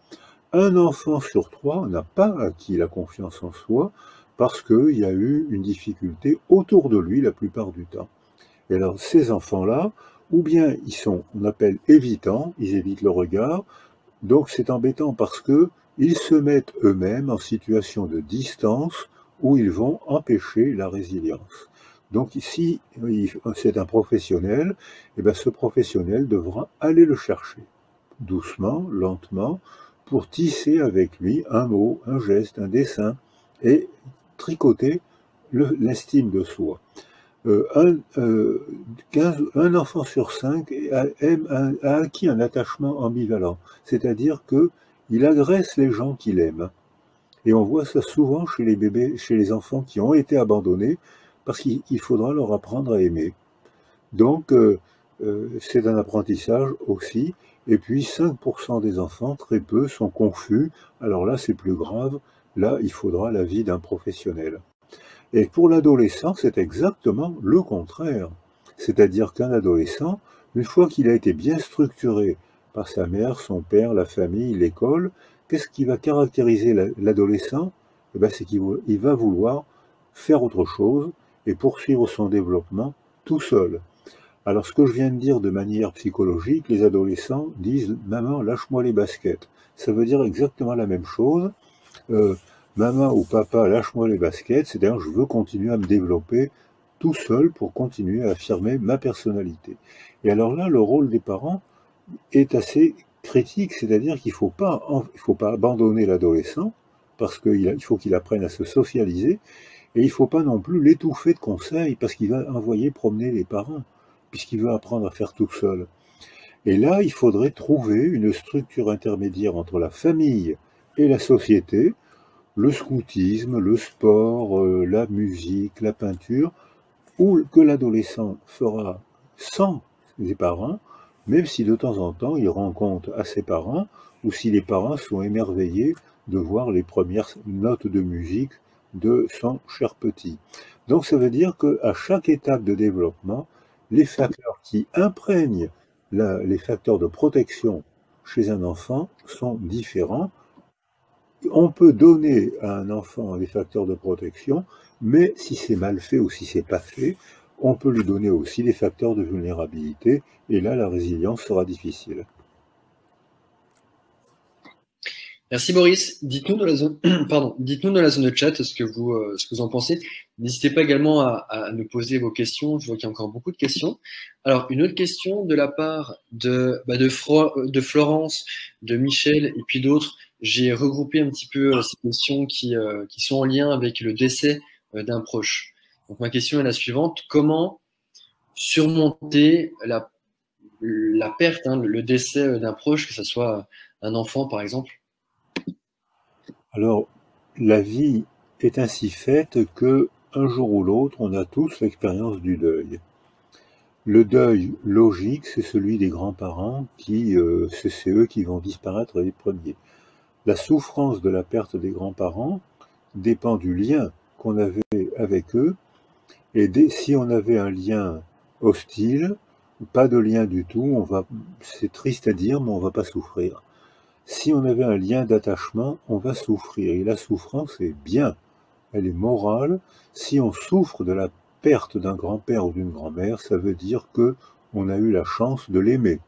Un enfant sur 3 n'a pas acquis la confiance en soi parce qu'il y a eu une difficulté autour de lui la plupart du temps. Et alors ces enfants-là, ou bien ils sont, on appelle évitants, ils évitent le regard. Donc c'est embêtant parce que ils se mettent eux-mêmes en situation de distance où ils vont empêcher la résilience. Donc si c'est un professionnel, ce professionnel devra aller le chercher, doucement, lentement, pour tisser avec lui un mot, un geste, un dessin, et tricoter l'estime de soi. Un enfant sur 5 a acquis un attachement ambivalent, c'est-à-dire qu'il agresse les gens qu'il aime. Et on voit ça souvent chez les bébés, chez les enfants qui ont été abandonnés, parce qu'il faudra leur apprendre à aimer. Donc, c'est un apprentissage aussi. Et puis, 5% des enfants, très peu, sont confus. Alors là, c'est plus grave, là, il faudra l'avis d'un professionnel. Et pour l'adolescent, c'est exactement le contraire. C'est-à-dire qu'un adolescent, une fois qu'il a été bien structuré par sa mère, son père, la famille, l'école, qu'est-ce qui va caractériser l'adolescent? Eh ben, c'est qu'il va vouloir faire autre chose et poursuivre son développement tout seul. Alors, ce que je viens de dire de manière psychologique, les adolescents disent « Maman, lâche-moi les baskets ». Ça veut dire exactement la même chose. Euh, Maman ou papa, lâche-moi les baskets, c'est-à-dire je veux continuer à me développer tout seul pour continuer à affirmer ma personnalité. Et alors là, le rôle des parents est assez critique, c'est-à-dire qu'il faut pas abandonner l'adolescent, parce qu'il faut qu'il apprenne à se socialiser, et il ne faut pas non plus l'étouffer de conseils, parce qu'il va envoyer promener les parents, puisqu'il veut apprendre à faire tout seul. Et là, il faudrait trouver une structure intermédiaire entre la famille et la société, le scoutisme, le sport, la musique, la peinture, ou que l'adolescent fera sans les parents, même si de temps en temps il rend compte à ses parents, ou si les parents sont émerveillés de voir les premières notes de musique de son cher petit. Donc ça veut dire qu'à chaque étape de développement, les facteurs qui imprègnent les facteurs de protection chez un enfant sont différents. On peut donner à un enfant des facteurs de protection, mais si c'est mal fait ou si c'est pas fait, on peut lui donner aussi des facteurs de vulnérabilité, et là, la résilience sera difficile. Merci Boris. Dites-nous dans la zone, pardon, dites-nous dans la zone de chat ce que vous en pensez. N'hésitez pas également à nous poser vos questions. Je vois qu'il y a encore beaucoup de questions. Alors, une autre question de la part de Florence, de Michel et puis d'autres. J'ai regroupé un petit peu ces questions qui sont en lien avec le décès d'un proche. Donc, ma question est la suivante. Comment surmonter la perte, le décès d'un proche, que ce soit un enfant par exemple? Alors, la vie est ainsi faite que, un jour ou l'autre, on a tous l'expérience du deuil. Le deuil logique, c'est celui des grands-parents c'est eux qui vont disparaître les premiers. La souffrance de la perte des grands-parents dépend du lien qu'on avait avec eux, et si on avait un lien hostile, pas de lien du tout, c'est triste à dire, mais on va pas souffrir. Si on avait un lien d'attachement, on va souffrir. Et la souffrance est bien, elle est morale. Si on souffre de la perte d'un grand-père ou d'une grand-mère, ça veut dire que on a eu la chance de l'aimer.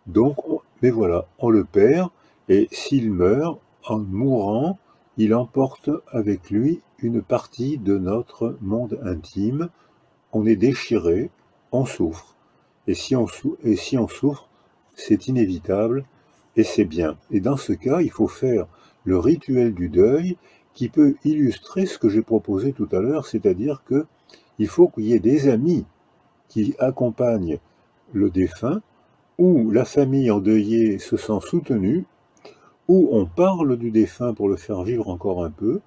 Donc, mais voilà, on le perd, et s'il meurt, en mourant, il emporte avec lui une partie de notre monde intime. On est déchiré, on souffre. Et si on souffre, c'est inévitable et c'est bien. Et dans ce cas, il faut faire le rituel du deuil qui peut illustrer ce que j'ai proposé tout à l'heure, c'est-à-dire qu'il faut qu'il y ait des amis qui accompagnent le défunt, où la famille endeuillée se sent soutenue, où on parle du défunt pour le faire vivre encore un peu,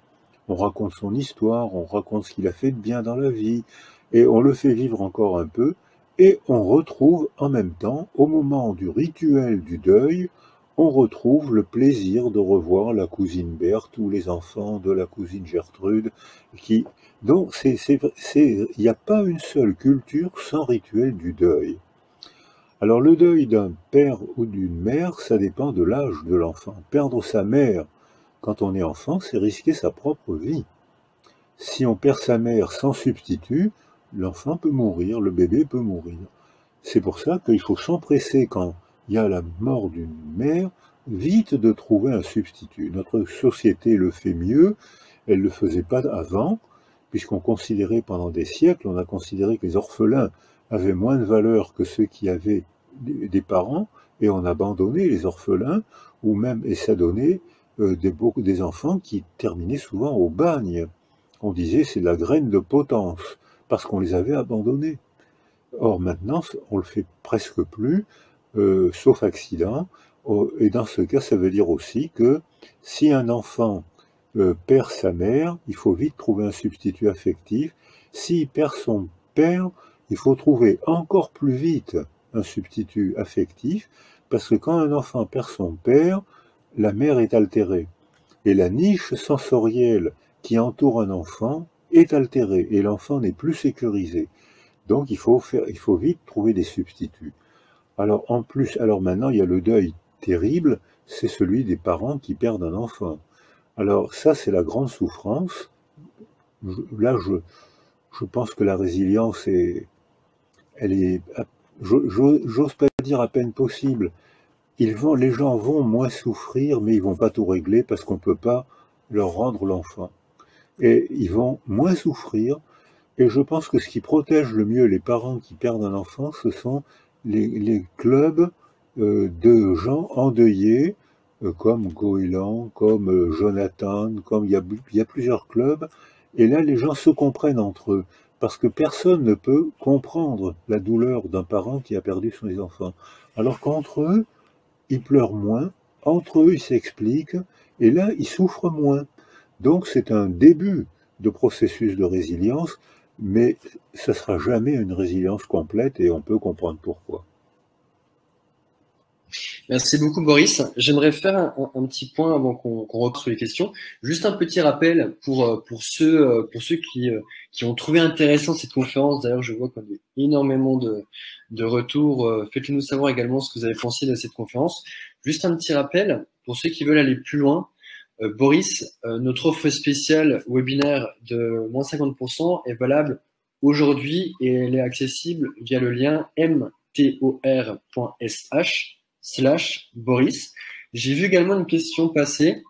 on raconte son histoire, on raconte ce qu'il a fait de bien dans la vie, et on le fait vivre encore un peu, et on retrouve en même temps, au moment du rituel du deuil, on retrouve le plaisir de revoir la cousine Berthe ou les enfants de la cousine Gertrude. Donc, il n'y a pas une seule culture sans rituel du deuil. Alors, le deuil d'un père ou d'une mère, ça dépend de l'âge de l'enfant. Perdre sa mère quand on est enfant, c'est risquer sa propre vie. Si on perd sa mère sans substitut, l'enfant peut mourir, le bébé peut mourir. C'est pour ça qu'il faut s'empresser quand il y a la mort d'une mère, vite de trouver un substitut. Notre société le fait mieux, elle ne le faisait pas avant, puisqu'on considérait pendant des siècles, on a considéré que les orphelins avaient moins de valeur que ceux qui avaient des parents, et on abandonnait les orphelins, et ça donnait des enfants qui terminaient souvent au bagne. On disait c'est la graine de potence, parce qu'on les avait abandonnés. Or maintenant, on le fait presque plus, sauf accident. Et dans ce cas, ça veut dire aussi que si un enfant perd sa mère, il faut vite trouver un substitut affectif. S'il perd son père, il faut trouver encore plus vite un substitut affectif, parce que quand un enfant perd son père, la mère est altérée. Et la niche sensorielle qui entoure un enfant est altérée et l'enfant n'est plus sécurisé. Donc il faut vite trouver des substituts. Alors en plus, alors maintenant il y a le deuil terrible, c'est celui des parents qui perdent un enfant. Alors ça c'est la grande souffrance. Là je pense que la résilience elle est, j'ose pas dire à peine possible. Les gens vont moins souffrir, mais ils vont pas tout régler parce qu'on peut pas leur rendre l'enfant. Et ils vont moins souffrir. Et je pense que ce qui protège le mieux les parents qui perdent un enfant, ce sont les clubs de gens endeuillés, comme Goéland, comme Jonathan, comme il y a plusieurs clubs. Et là, les gens se comprennent entre eux, parce que personne ne peut comprendre la douleur d'un parent qui a perdu son enfant. Alors qu'entre eux, ils pleurent moins, entre eux, ils s'expliquent, et là, ils souffrent moins. Donc c'est un début de processus de résilience, mais ça sera jamais une résilience complète et on peut comprendre pourquoi. Merci beaucoup, Boris. J'aimerais faire un petit point avant qu'on rentre sur les questions. Juste un petit rappel pour ceux qui ont trouvé intéressant cette conférence. D'ailleurs, je vois qu'on a eu énormément de retours. Faites-le nous savoir également ce que vous avez pensé de cette conférence. Juste un petit rappel pour ceux qui veulent aller plus loin. Boris, notre offre spéciale webinaire de moins 50% est valable aujourd'hui et elle est accessible via le lien mtor.sh/Boris. J'ai vu également une question passer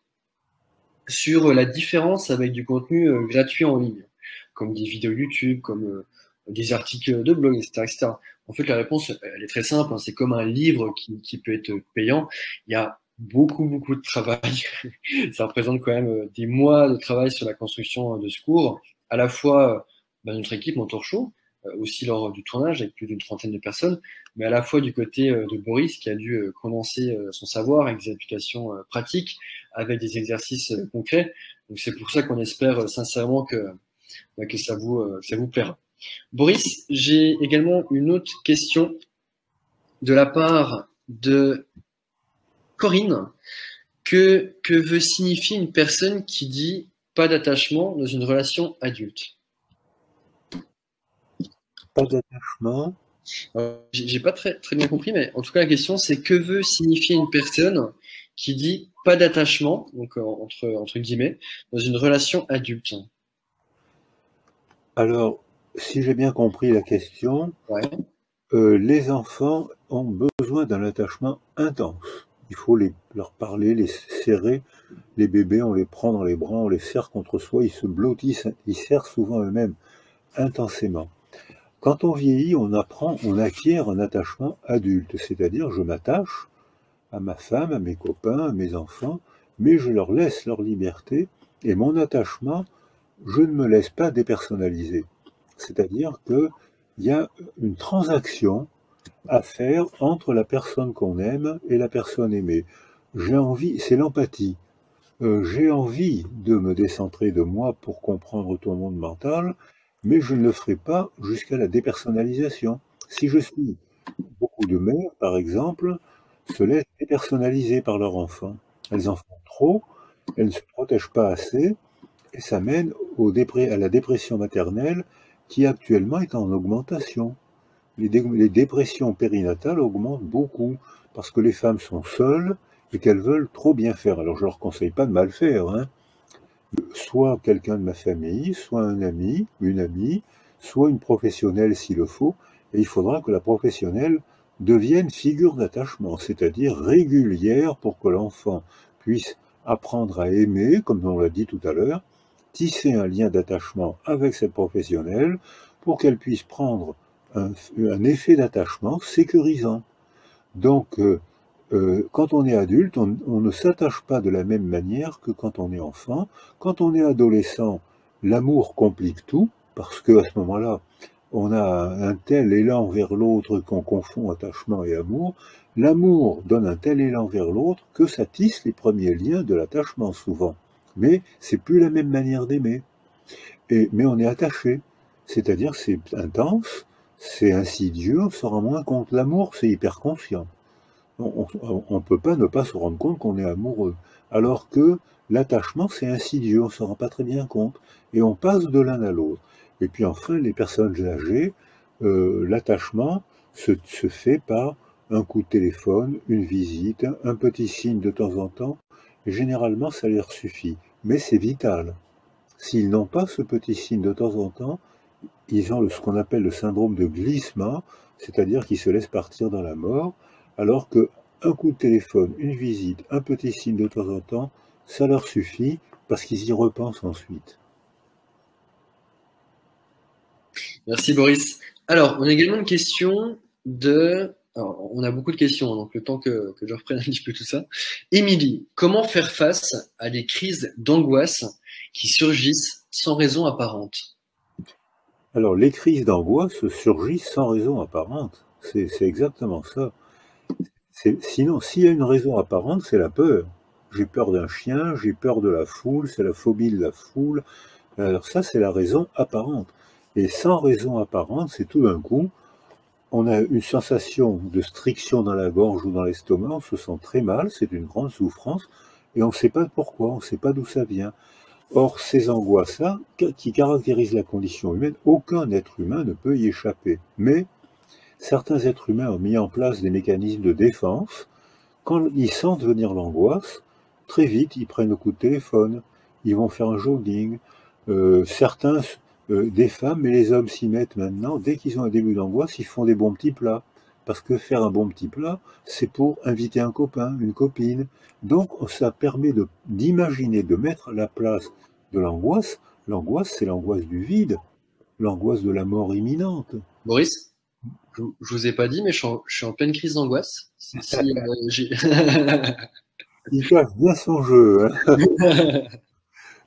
sur la différence avec du contenu gratuit en ligne, comme des vidéos YouTube, comme des articles de blog, etc., etc. En fait, la réponse, elle est très simple, hein. C'est comme un livre qui peut être payant. Il y a beaucoup de travail. Ça représente quand même des mois de travail sur la construction de ce cours, à la fois notre équipe Mentor Show, aussi lors du tournage avec plus d'une trentaine de personnes, mais à la fois du côté de Boris qui a dû condenser son savoir avec des applications pratiques, avec des exercices concrets. Donc c'est pour ça qu'on espère sincèrement que ça vous plaira. Boris, j'ai également une autre question de la part de Corinne. Que veut signifier une personne qui dit pas d'attachement dans une relation adulte? Pas d'attachement. J'ai pas très bien compris, mais en tout cas la question c'est que veut signifier une personne qui dit pas d'attachement, donc entre guillemets, dans une relation adulte? Alors, si j'ai bien compris la question, Ouais. les enfants ont besoin d'un attachement intense. Il faut leur parler, les serrer. Les bébés, on les prend dans les bras, on les serre contre soi, ils se blottissent, ils serrent souvent eux-mêmes intensément. Quand on vieillit, on acquiert un attachement adulte, c'est-à-dire je m'attache à ma femme, à mes copains, à mes enfants, mais je leur laisse leur liberté et mon attachement, je ne me laisse pas dépersonnaliser. C'est-à-dire qu'il y a une transaction à faire entre la personne qu'on aime et la personne aimée. J'ai envie, c'est l'empathie. J'ai envie de me décentrer de moi pour comprendre ton monde mental, mais je ne le ferai pas jusqu'à la dépersonnalisation. Si je suis beaucoup de mères, par exemple, se laissent dépersonnaliser par leur enfant. Elles en font trop, elles ne se protègent pas assez, et ça mène à la dépression maternelle qui actuellement est en augmentation. Les dépressions périnatales augmentent beaucoup parce que les femmes sont seules et qu'elles veulent trop bien faire. Alors je leur conseille pas de mal faire, hein. Soit quelqu'un de ma famille, soit un ami, une amie, soit une professionnelle s'il le faut, et il faudra que la professionnelle devienne figure d'attachement, c'est-à-dire régulière pour que l'enfant puisse apprendre à aimer, comme on l'a dit tout à l'heure, tisser un lien d'attachement avec cette professionnelle pour qu'elle puisse prendre un effet d'attachement sécurisant. Donc, quand on est adulte, on ne s'attache pas de la même manière que quand on est enfant. Quand on est adolescent, l'amour complique tout, parce qu'à ce moment-là, on a un tel élan vers l'autre qu'on confond attachement et amour. L'amour donne un tel élan vers l'autre que ça tisse les premiers liens de l'attachement souvent. Mais c'est plus la même manière d'aimer. Mais on est attaché, c'est-à-dire c'est intense, c'est insidieux, on se rend moins compte. L'amour, c'est hyper conscient. On ne peut pas ne pas se rendre compte qu'on est amoureux. Alors que l'attachement, c'est insidieux, on ne se rend pas très bien compte. Et on passe de l'un à l'autre. Et puis enfin, les personnes âgées, l'attachement se fait par un coup de téléphone, une visite, un petit signe de temps en temps. Et généralement, ça leur suffit. Mais c'est vital. S'ils n'ont pas ce petit signe de temps en temps, ils ont ce qu'on appelle le syndrome de glissement, c'est-à-dire qu'ils se laissent partir dans la mort, alors que un coup de téléphone, une visite, un petit signe de temps en temps, ça leur suffit parce qu'ils y repensent ensuite. Merci Boris. Alors, on a également une question de... Alors, on a beaucoup de questions, donc le temps que je reprenne un petit peu tout ça. Émilie, comment faire face à des crises d'angoisse qui surgissent sans raison apparente? Alors, les crises d'angoisse surgissent sans raison apparente. C'est exactement ça. Sinon, s'il y a une raison apparente, c'est la peur. J'ai peur d'un chien, j'ai peur de la foule, c'est la phobie de la foule. Alors ça, c'est la raison apparente. Et sans raison apparente, c'est tout d'un coup, on a une sensation de striction dans la gorge ou dans l'estomac, on se sent très mal, c'est une grande souffrance, et on ne sait pas pourquoi, on ne sait pas d'où ça vient. Or, ces angoisses-là, qui caractérisent la condition humaine, aucun être humain ne peut y échapper. Mais certains êtres humains ont mis en place des mécanismes de défense. Quand ils sentent venir l'angoisse, très vite, ils prennent le coup de téléphone, ils vont faire un jogging. Certains, des femmes et les hommes s'y mettent maintenant. Dès qu'ils ont un début d'angoisse, ils font des bons petits plats. Parce que faire un bon petit plat, c'est pour inviter un copain, une copine. Donc, ça permet d'imaginer, de mettre à la place de l'angoisse. L'angoisse, c'est l'angoisse du vide, l'angoisse de la mort imminente. Boris, je vous ai pas dit, mais je suis en pleine crise d'angoisse. Il cache bien son jeu, hein.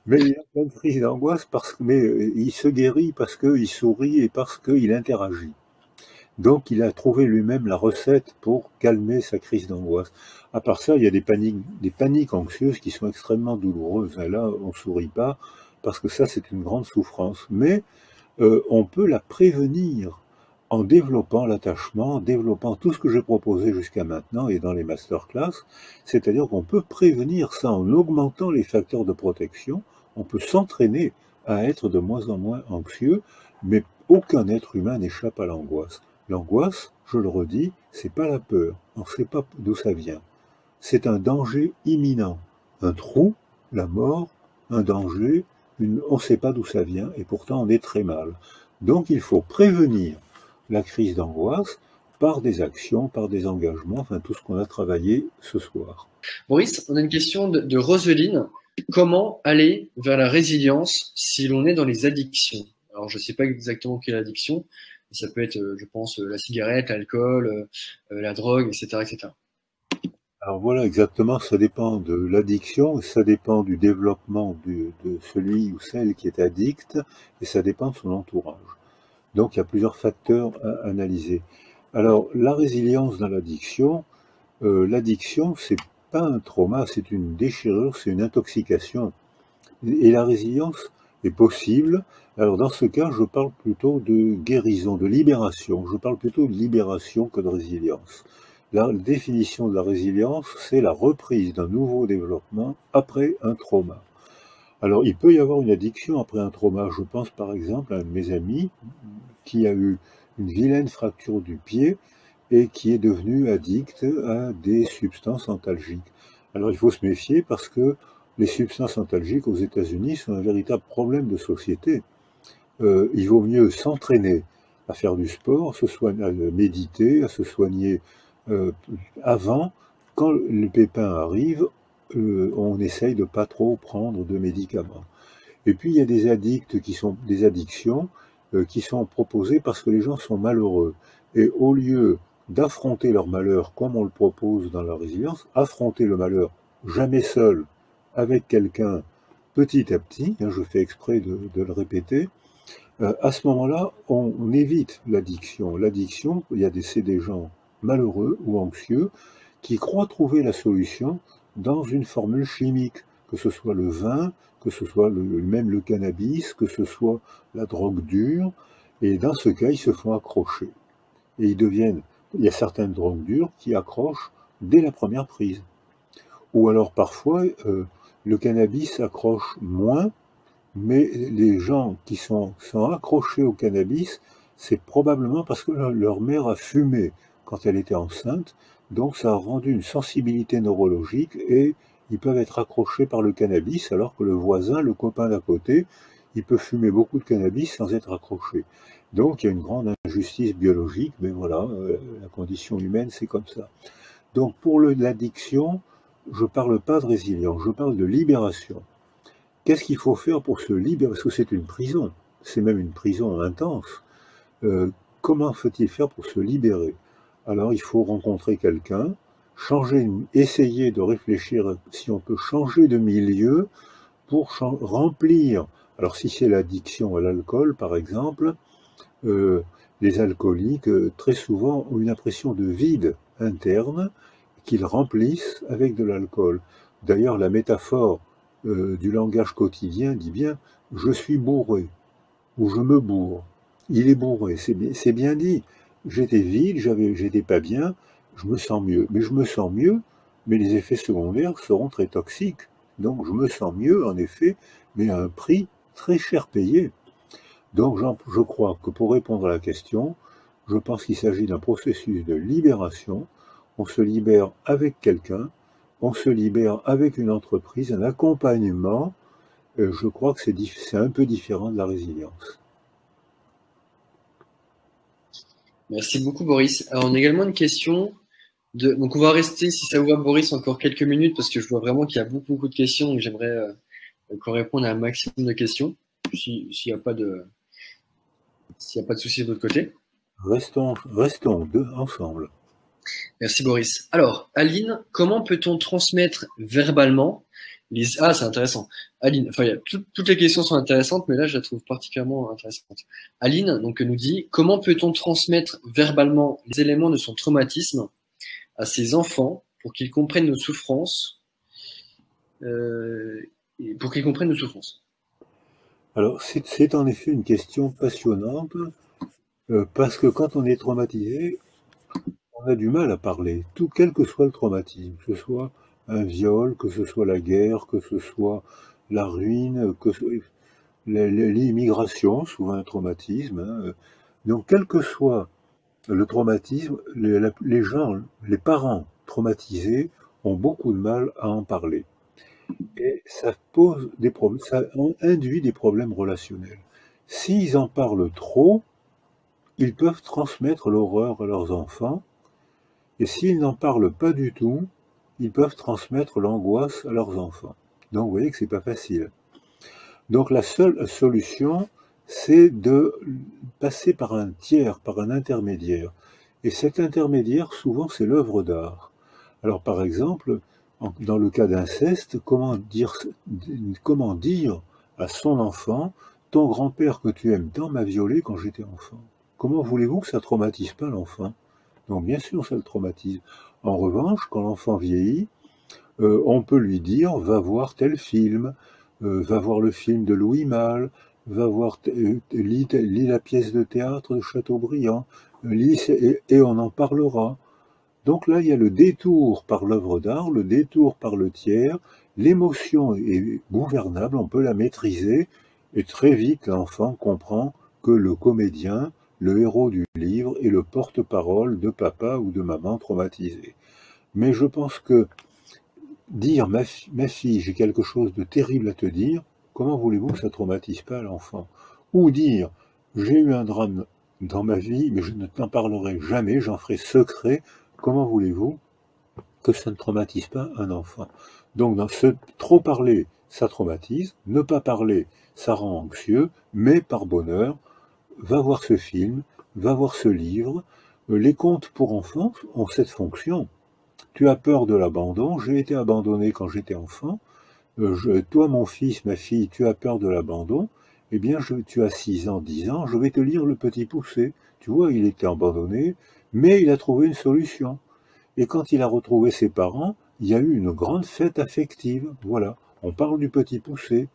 Mais il a plein de crises d'angoisse, mais il se guérit parce qu'il sourit et parce qu'il interagit. Donc il a trouvé lui-même la recette pour calmer sa crise d'angoisse. À part ça, il y a des paniques anxieuses qui sont extrêmement douloureuses. Et là, on ne sourit pas parce que ça, c'est une grande souffrance. Mais on peut la prévenir en développant l'attachement, en développant tout ce que j'ai proposé jusqu'à maintenant et dans les masterclass, c'est-à-dire qu'on peut prévenir ça en augmentant les facteurs de protection, on peut s'entraîner à être de moins en moins anxieux, mais aucun être humain n'échappe à l'angoisse. L'angoisse, je le redis, c'est pas la peur, on ne sait pas d'où ça vient. C'est un danger imminent, un trou, la mort, un danger, on ne sait pas d'où ça vient et pourtant on est très mal. Donc il faut prévenir la crise d'angoisse par des actions, par des engagements, enfin tout ce qu'on a travaillé ce soir. Boris, on a une question de Roseline. Comment aller vers la résilience si l'on est dans les addictions? Alors je ne sais pas exactement quelle addiction, mais ça peut être, je pense, la cigarette, l'alcool, la drogue, etc., etc. Alors voilà, exactement, ça dépend de l'addiction, ça dépend du développement de celui ou celle qui est addict, et ça dépend de son entourage. Donc il y a plusieurs facteurs à analyser. Alors la résilience dans l'addiction c'est pas un trauma, c'est une déchirure, c'est une intoxication. Et la résilience est possible. Alors dans ce cas, je parle plutôt de guérison, de libération. Je parle plutôt de libération que de résilience. La définition de la résilience, c'est la reprise d'un nouveau développement après un trauma. Alors, il peut y avoir une addiction après un trauma. Je pense par exemple à un de mes amis qui a eu une vilaine fracture du pied et qui est devenu addict à des substances antalgiques. Alors, il faut se méfier parce que les substances antalgiques aux États-Unis sont un véritable problème de société. Il vaut mieux s'entraîner à faire du sport, à méditer, à se soigner avant. Quand le pépin arrive, on essaye de pas trop prendre de médicaments. Et puis il y a des addictions qui sont proposées parce que les gens sont malheureux. Et au lieu d'affronter leur malheur comme on le propose dans la résilience, affronter le malheur jamais seul, avec quelqu'un petit à petit, je fais exprès de le répéter, à ce moment-là, on évite l'addiction. L'addiction, c'est des gens malheureux ou anxieux qui croient trouver la solution dans une formule chimique, que ce soit le vin, que ce soit même le cannabis, que ce soit la drogue dure, et dans ce cas, ils se font accrocher. Et il y a certaines drogues dures qui accrochent dès la première prise. Ou alors parfois, le cannabis accroche moins, mais les gens qui sont accrochés au cannabis, c'est probablement parce que leur mère a fumé quand elle était enceinte, donc ça a rendu une sensibilité neurologique et ils peuvent être accrochés par le cannabis alors que le voisin, le copain d'à côté, il peut fumer beaucoup de cannabis sans être accroché. Donc il y a une grande injustice biologique, mais voilà, la condition humaine c'est comme ça. Donc pour l'addiction, je ne parle pas de résilience, je parle de libération. Qu'est-ce qu'il faut faire pour se libérer? Parce que c'est une prison, c'est même une prison intense. Comment faut-il faire pour se libérer? Alors il faut rencontrer quelqu'un, essayer de réfléchir si on peut changer de milieu pour remplir. Alors si c'est l'addiction à l'alcool, par exemple, les alcooliques, très souvent, ont une impression de vide interne qu'ils remplissent avec de l'alcool. D'ailleurs, la métaphore du langage quotidien dit bien « je suis bourré » ou « je me bourre ». Il est bourré, c'est bien dit. J'étais vide, j'étais pas bien, je me sens mieux. Mais je me sens mieux, mais les effets secondaires seront très toxiques. Donc je me sens mieux, en effet, mais à un prix très cher payé. Donc je crois que pour répondre à la question, je pense qu'il s'agit d'un processus de libération. On se libère avec quelqu'un, on se libère avec une entreprise, un accompagnement. Je crois que c'est un peu différent de la résilience. Merci beaucoup, Boris. Alors, on a également une question. Donc, on va rester, si ça vous va, Boris, encore quelques minutes parce que je vois vraiment qu'il y a beaucoup de questions. Donc, j'aimerais qu'on réponde à un maximum de questions, s'il n'y a pas de souci de votre côté. Restons deux ensemble. Merci, Boris. Alors, Aline, comment peut-on transmettre verbalement les... Ah, c'est intéressant. Aline, enfin, toutes les questions sont intéressantes, mais là, je la trouve particulièrement intéressante. Aline donc, nous dit, comment peut-on transmettre verbalement les éléments de son traumatisme à ses enfants pour qu'ils comprennent nos souffrances pour qu'ils comprennent nos souffrances? Alors, c'est en effet une question passionnante, parce que quand on est traumatisé, on a du mal à parler, quel que soit le traumatisme, que ce soit un viol, que ce soit la guerre, que ce soit la ruine, que l'immigration, souvent un traumatisme. Hein. Donc, quel que soit le traumatisme, les gens, les parents traumatisés ont beaucoup de mal à en parler. Et ça pose des problèmes, ça induit des problèmes relationnels. S'ils en parlent trop, ils peuvent transmettre l'horreur à leurs enfants, et s'ils n'en parlent pas du tout, ils peuvent transmettre l'angoisse à leurs enfants. Donc vous voyez que c'est pas facile. Donc la seule solution, c'est de passer par un tiers, par un intermédiaire. Et cet intermédiaire, souvent, c'est l'œuvre d'art. Alors par exemple, dans le cas d'inceste, comment dire à son enfant, ton grand-père que tu aimes tant m'a violé quand j'étais enfant? Comment voulez-vous que ça traumatise pas l'enfant? Donc bien sûr, ça le traumatise. En revanche, quand l'enfant vieillit, on peut lui dire, va voir tel film, va voir le film de Louis Malle, va voir, lis la pièce de théâtre de Chateaubriand, et on en parlera. Donc là, il y a le détour par l'œuvre d'art, le détour par le tiers, l'émotion est gouvernable, on peut la maîtriser, et très vite l'enfant comprend que le comédien, le héros du livre, est le porte-parole de papa ou de maman traumatisé. Mais je pense que dire ma fille, j'ai quelque chose de terrible à te dire, comment voulez-vous que ça traumatise pas l'enfant? Ou dire, j'ai eu un drame dans ma vie, mais je ne t'en parlerai jamais, j'en ferai secret, comment voulez-vous que ça ne traumatise pas un enfant? Donc trop parler, ça traumatise, ne pas parler, ça rend anxieux, mais par bonheur, va voir ce film, va voir ce livre. Les contes pour enfants ont cette fonction. Tu as peur de l'abandon, j'ai été abandonné quand j'étais enfant, toi mon fils, ma fille, tu as peur de l'abandon, eh bien tu as 6 ans, 10 ans, je vais te lire Le Petit Poucet. Tu vois, il était abandonné, mais il a trouvé une solution. Et quand il a retrouvé ses parents, il y a eu une grande fête affective. Voilà, on parle du Petit Poucet,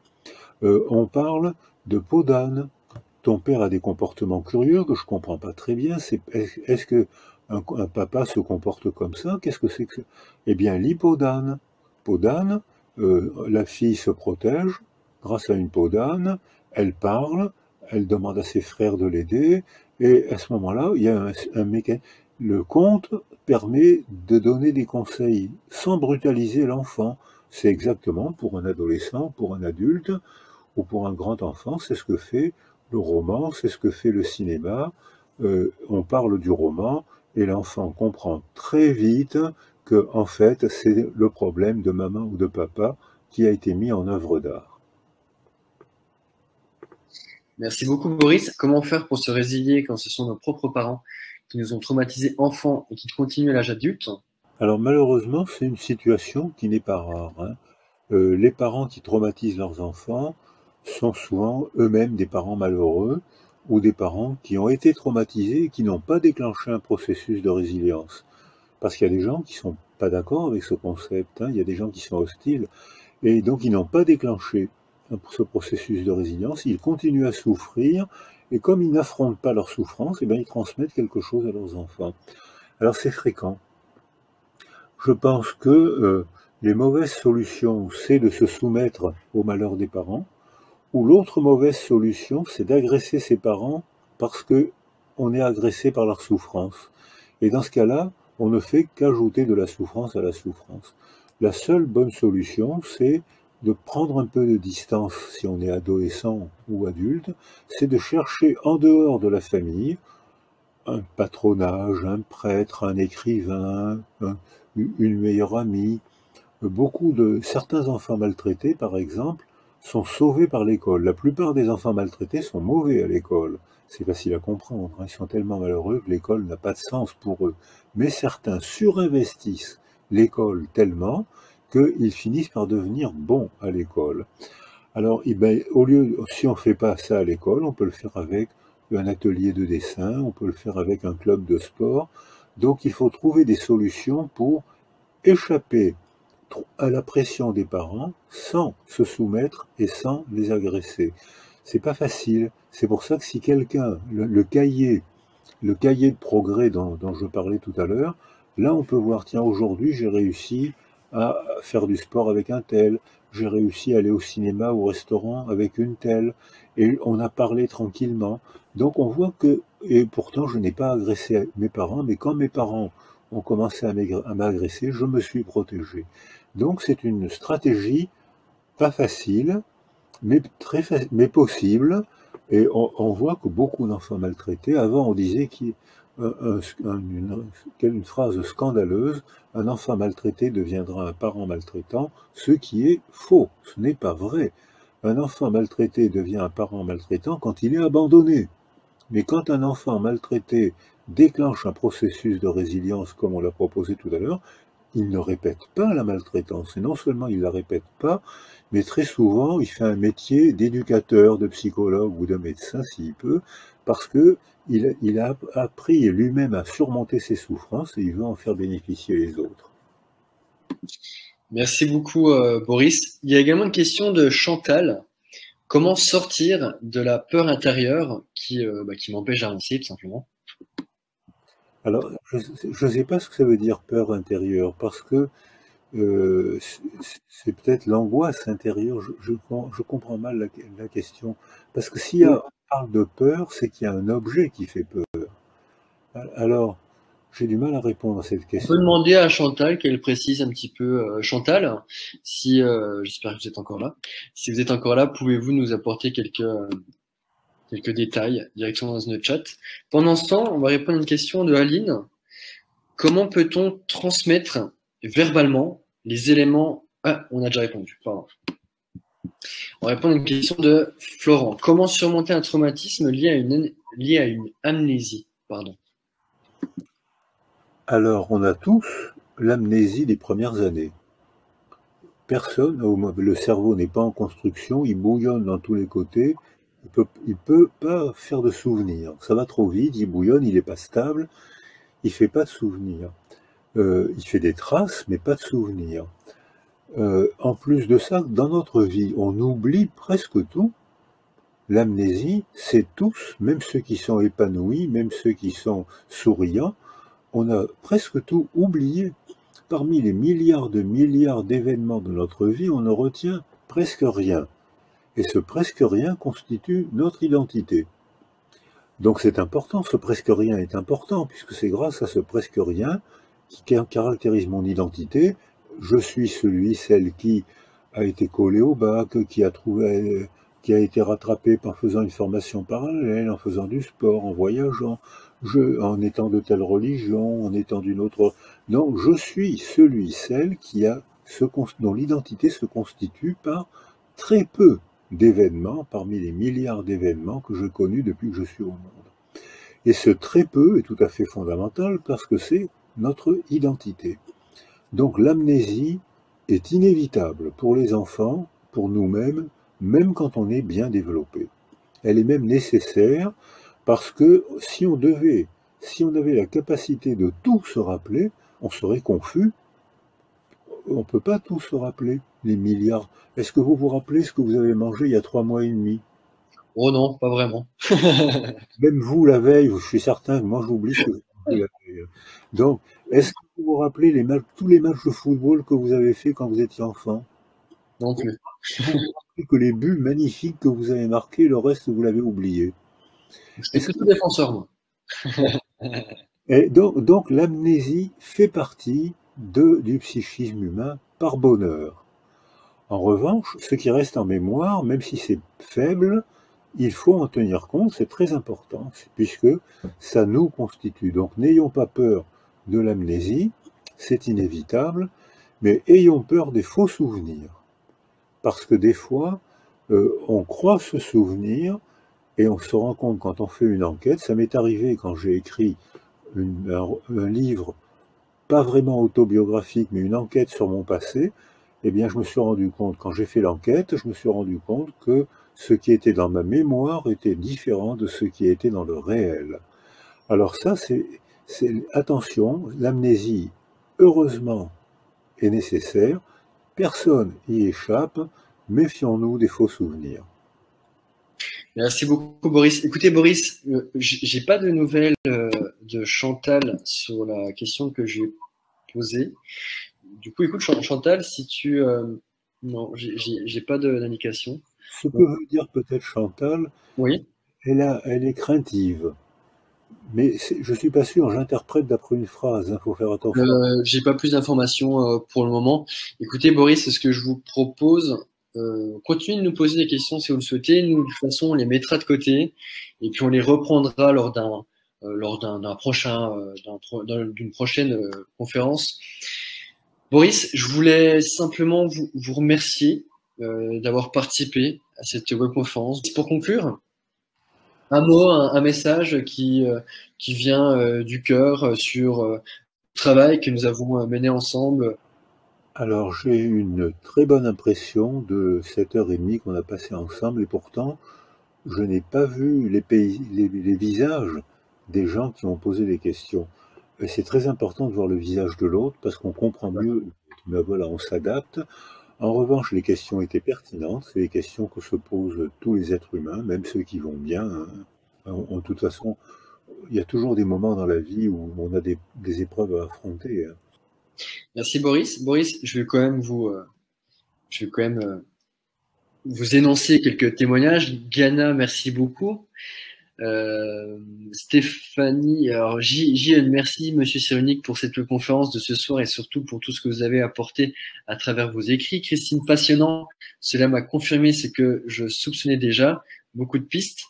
on parle de Peau d'âne. Ton père a des comportements curieux que je comprends pas très bien. Est-ce que un papa se comporte comme ça, qu'est-ce que c'est que ça? Eh bien, l'hypo d'âne. Peau d'âne, la fille se protège grâce à une peau d'âne, elle parle, elle demande à ses frères de l'aider, et à ce moment-là, il y a un mécanisme. Le conte permet de donner des conseils sans brutaliser l'enfant. C'est exactement pour un adolescent, pour un adulte ou pour un grand enfant, c'est ce que fait le roman, c'est ce que fait le cinéma. On parle du roman et l'enfant comprend très vite que, en fait, c'est le problème de maman ou de papa qui a été mis en œuvre d'art. Merci beaucoup, Boris. Comment faire pour se résilier quand ce sont nos propres parents qui nous ont traumatisés enfants et qui continuent à l'âge adulte? Alors malheureusement, c'est une situation qui n'est pas rare, hein. Les parents qui traumatisent leurs enfants sont souvent eux-mêmes des parents malheureux ou des parents qui ont été traumatisés et qui n'ont pas déclenché un processus de résilience. Parce qu'il y a des gens qui sont pas d'accord avec ce concept, hein, il y a des gens qui sont hostiles, et donc ils n'ont pas déclenché ce processus de résilience, ils continuent à souffrir, et comme ils n'affrontent pas leur souffrance, eh bien, ils transmettent quelque chose à leurs enfants. Alors c'est fréquent. Je pense que les mauvaises solutions, c'est de se soumettre au malheur des parents, ou l'autre mauvaise solution, c'est d'agresser ses parents parce que on est agressé par leur souffrance. Et dans ce cas-là, on ne fait qu'ajouter de la souffrance à la souffrance. La seule bonne solution, c'est de prendre un peu de distance si on est adolescent ou adulte, c'est de chercher en dehors de la famille un patronage, un prêtre, un écrivain, une meilleure amie. Certains enfants maltraités, par exemple, sont sauvés par l'école. La plupart des enfants maltraités sont mauvais à l'école. C'est facile à comprendre, hein. Ils sont tellement malheureux que l'école n'a pas de sens pour eux. Mais certains surinvestissent l'école tellement qu'ils finissent par devenir bons à l'école. Alors, eh ben, si on ne fait pas ça à l'école, on peut le faire avec un atelier de dessin, on peut le faire avec un club de sport. Donc, il faut trouver des solutions pour échapper à la pression des parents sans se soumettre et sans les agresser. C'est pas facile. C'est pour ça que si quelqu'un, le cahier de progrès dont je parlais tout à l'heure, là on peut voir, tiens, aujourd'hui j'ai réussi à faire du sport avec un tel, j'ai réussi à aller au cinéma, au restaurant avec une telle, et on a parlé tranquillement. Donc on voit que, et pourtant je n'ai pas agressé mes parents, mais quand mes parents ont commencé à m'agresser, je me suis protégé. Donc c'est une stratégie pas facile, mais possible. Et on voit que beaucoup d'enfants maltraités, avant on disait une phrase scandaleuse, un enfant maltraité deviendra un parent maltraitant, ce qui est faux, ce n'est pas vrai. Un enfant maltraité devient un parent maltraitant quand il est abandonné. Mais quand un enfant maltraité déclenche un processus de résilience, comme on l'a proposé tout à l'heure, il ne répète pas la maltraitance. Et non seulement il ne la répète pas, mais très souvent, il fait un métier d'éducateur, de psychologue ou de médecin, s'il peut, parce qu'il a appris lui-même à surmonter ses souffrances et il veut en faire bénéficier les autres. Merci beaucoup, Boris. Il y a également une question de Chantal. Comment sortir de la peur intérieure qui m'empêche d'avancer, tout simplement? Alors, je ne sais pas ce que ça veut dire peur intérieure, parce que c'est peut-être l'angoisse intérieure. Je comprends mal la question. Parce que on parle de peur, c'est qu'il y a un objet qui fait peur. Alors, j'ai du mal à répondre à cette On question. peut demander à Chantal qu'elle précise un petit peu. Chantal, si j'espère que vous êtes encore là. Si vous êtes encore là, pouvez-vous nous apporter quelques détails directement dans notre chat. Pendant ce temps, on va répondre à une question de Aline. Comment peut-on transmettre verbalement les éléments... Ah, on a déjà répondu, pardon. On va répondre à une question de Florent. Comment surmonter un traumatisme lié à une amnésie? Pardon. Alors, on a tous l'amnésie des premières années. Le cerveau n'est pas en construction, il bouillonne dans tous les côtés, il peut pas faire de souvenirs. Ça va trop vite, il bouillonne, il n'est pas stable, il fait pas de souvenirs. Il fait des traces, mais pas de souvenirs. En plus de ça, dans notre vie, on oublie presque tout. L'amnésie, c'est tous, même ceux qui sont épanouis, même ceux qui sont souriants, on a presque tout oublié. Parmi les milliards d'événements de notre vie, on ne retient presque rien. Et ce presque rien constitue notre identité. Donc c'est important, ce presque rien est important, puisque c'est grâce à ce presque rien qui caractérise mon identité. Je suis celui, celle qui a été collé au bac, qui a été rattrapé par faisant une formation parallèle, en faisant du sport, en voyageant, en étant de telle religion, en étant d'une autre. Donc je suis celui, celle dont l'identité se constitue par très peu d'événements, parmi les milliards d'événements que j'ai connus depuis que je suis au monde. Et ce très peu est tout à fait fondamental parce que c'est notre identité. Donc l'amnésie est inévitable pour les enfants, pour nous-mêmes, même quand on est bien développé. Elle est même nécessaire parce que si on avait la capacité de tout se rappeler, on serait confus. On ne peut pas tout se rappeler, les milliards. Est-ce que vous vous rappelez ce que vous avez mangé il y a 3 mois et demi? Oh non, pas vraiment. Même vous, la veille, je suis certain que moi j'oublie ce que j'ai mangé la veille. Donc, est-ce que vous vous rappelez tous les matchs de football que vous avez fait quand vous étiez enfant? Non plus. Vous vous rappelez que les buts magnifiques que vous avez marqués, le reste vous l'avez oublié. J'étais plutôt défenseur, moi. Et donc l'amnésie fait partie du psychisme humain par bonheur. En revanche, ce qui reste en mémoire, même si c'est faible, il faut en tenir compte, c'est très important, puisque ça nous constitue. Donc n'ayons pas peur de l'amnésie, c'est inévitable, mais ayons peur des faux souvenirs. Parce que des fois, on croit se souvenir et on se rend compte quand on fait une enquête. Ça m'est arrivé quand j'ai écrit un livre, pas vraiment autobiographique, mais une enquête sur mon passé. Eh bien, je me suis rendu compte, quand j'ai fait l'enquête, je me suis rendu compte que ce qui était dans ma mémoire était différent de ce qui était dans le réel. Alors ça, attention, l'amnésie, heureusement, est nécessaire. Personne y échappe. Méfions-nous des faux souvenirs. Merci beaucoup, Boris. Écoutez, Boris, j'ai pas de nouvelles de Chantal sur la question que j'ai posée. Du coup, écoute, Chantal, si tu... non, j'ai pas d'indication. Ce que veut dire peut-être Chantal, Oui. elle est craintive. Mais je suis pas sûr, j'interprète d'après une phrase, il faut faire attention. J'ai pas plus d'informations pour le moment. Écoutez, Boris, ce que je vous propose, continuez de nous poser des questions si vous le souhaitez. Nous, de toute façon, on les mettra de côté et puis on les reprendra lors d'un prochain, d'une prochaine conférence. Boris, je voulais simplement vous remercier d'avoir participé à cette webconférence. Pour conclure, un mot, un message qui vient du cœur sur le travail que nous avons mené ensemble. Alors j'ai eu une très bonne impression de cette heure et demie qu'on a passé ensemble et pourtant je n'ai pas vu les visages des gens qui ont posé des questions. Et c'est très important de voir le visage de l'autre parce qu'on comprend mieux, mais voilà, on s'adapte. En revanche, les questions étaient pertinentes, c'est les questions que se posent tous les êtres humains, même ceux qui vont bien, hein. De toute façon, il y a toujours des moments dans la vie où on a des épreuves à affronter, hein. Merci Boris. Boris, je vais quand même vous énoncer quelques témoignages. Diana, merci beaucoup. Stéphanie, alors JN, merci Monsieur Cyrulnik pour cette conférence de ce soir et surtout pour tout ce que vous avez apporté à travers vos écrits. Christine, passionnant, cela m'a confirmé ce que je soupçonnais déjà, beaucoup de pistes.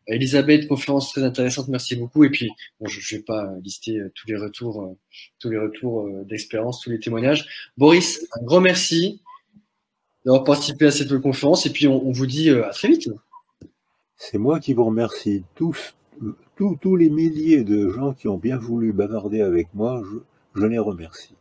Elisabeth, conférence très intéressante, merci beaucoup. Et puis, bon, je ne vais pas lister tous les retours d'expérience, tous les témoignages. Boris, un grand merci d'avoir participé à cette conférence et puis on vous dit à très vite. C'est moi qui vous remercie tous les milliers de gens qui ont bien voulu bavarder avec moi, je les remercie.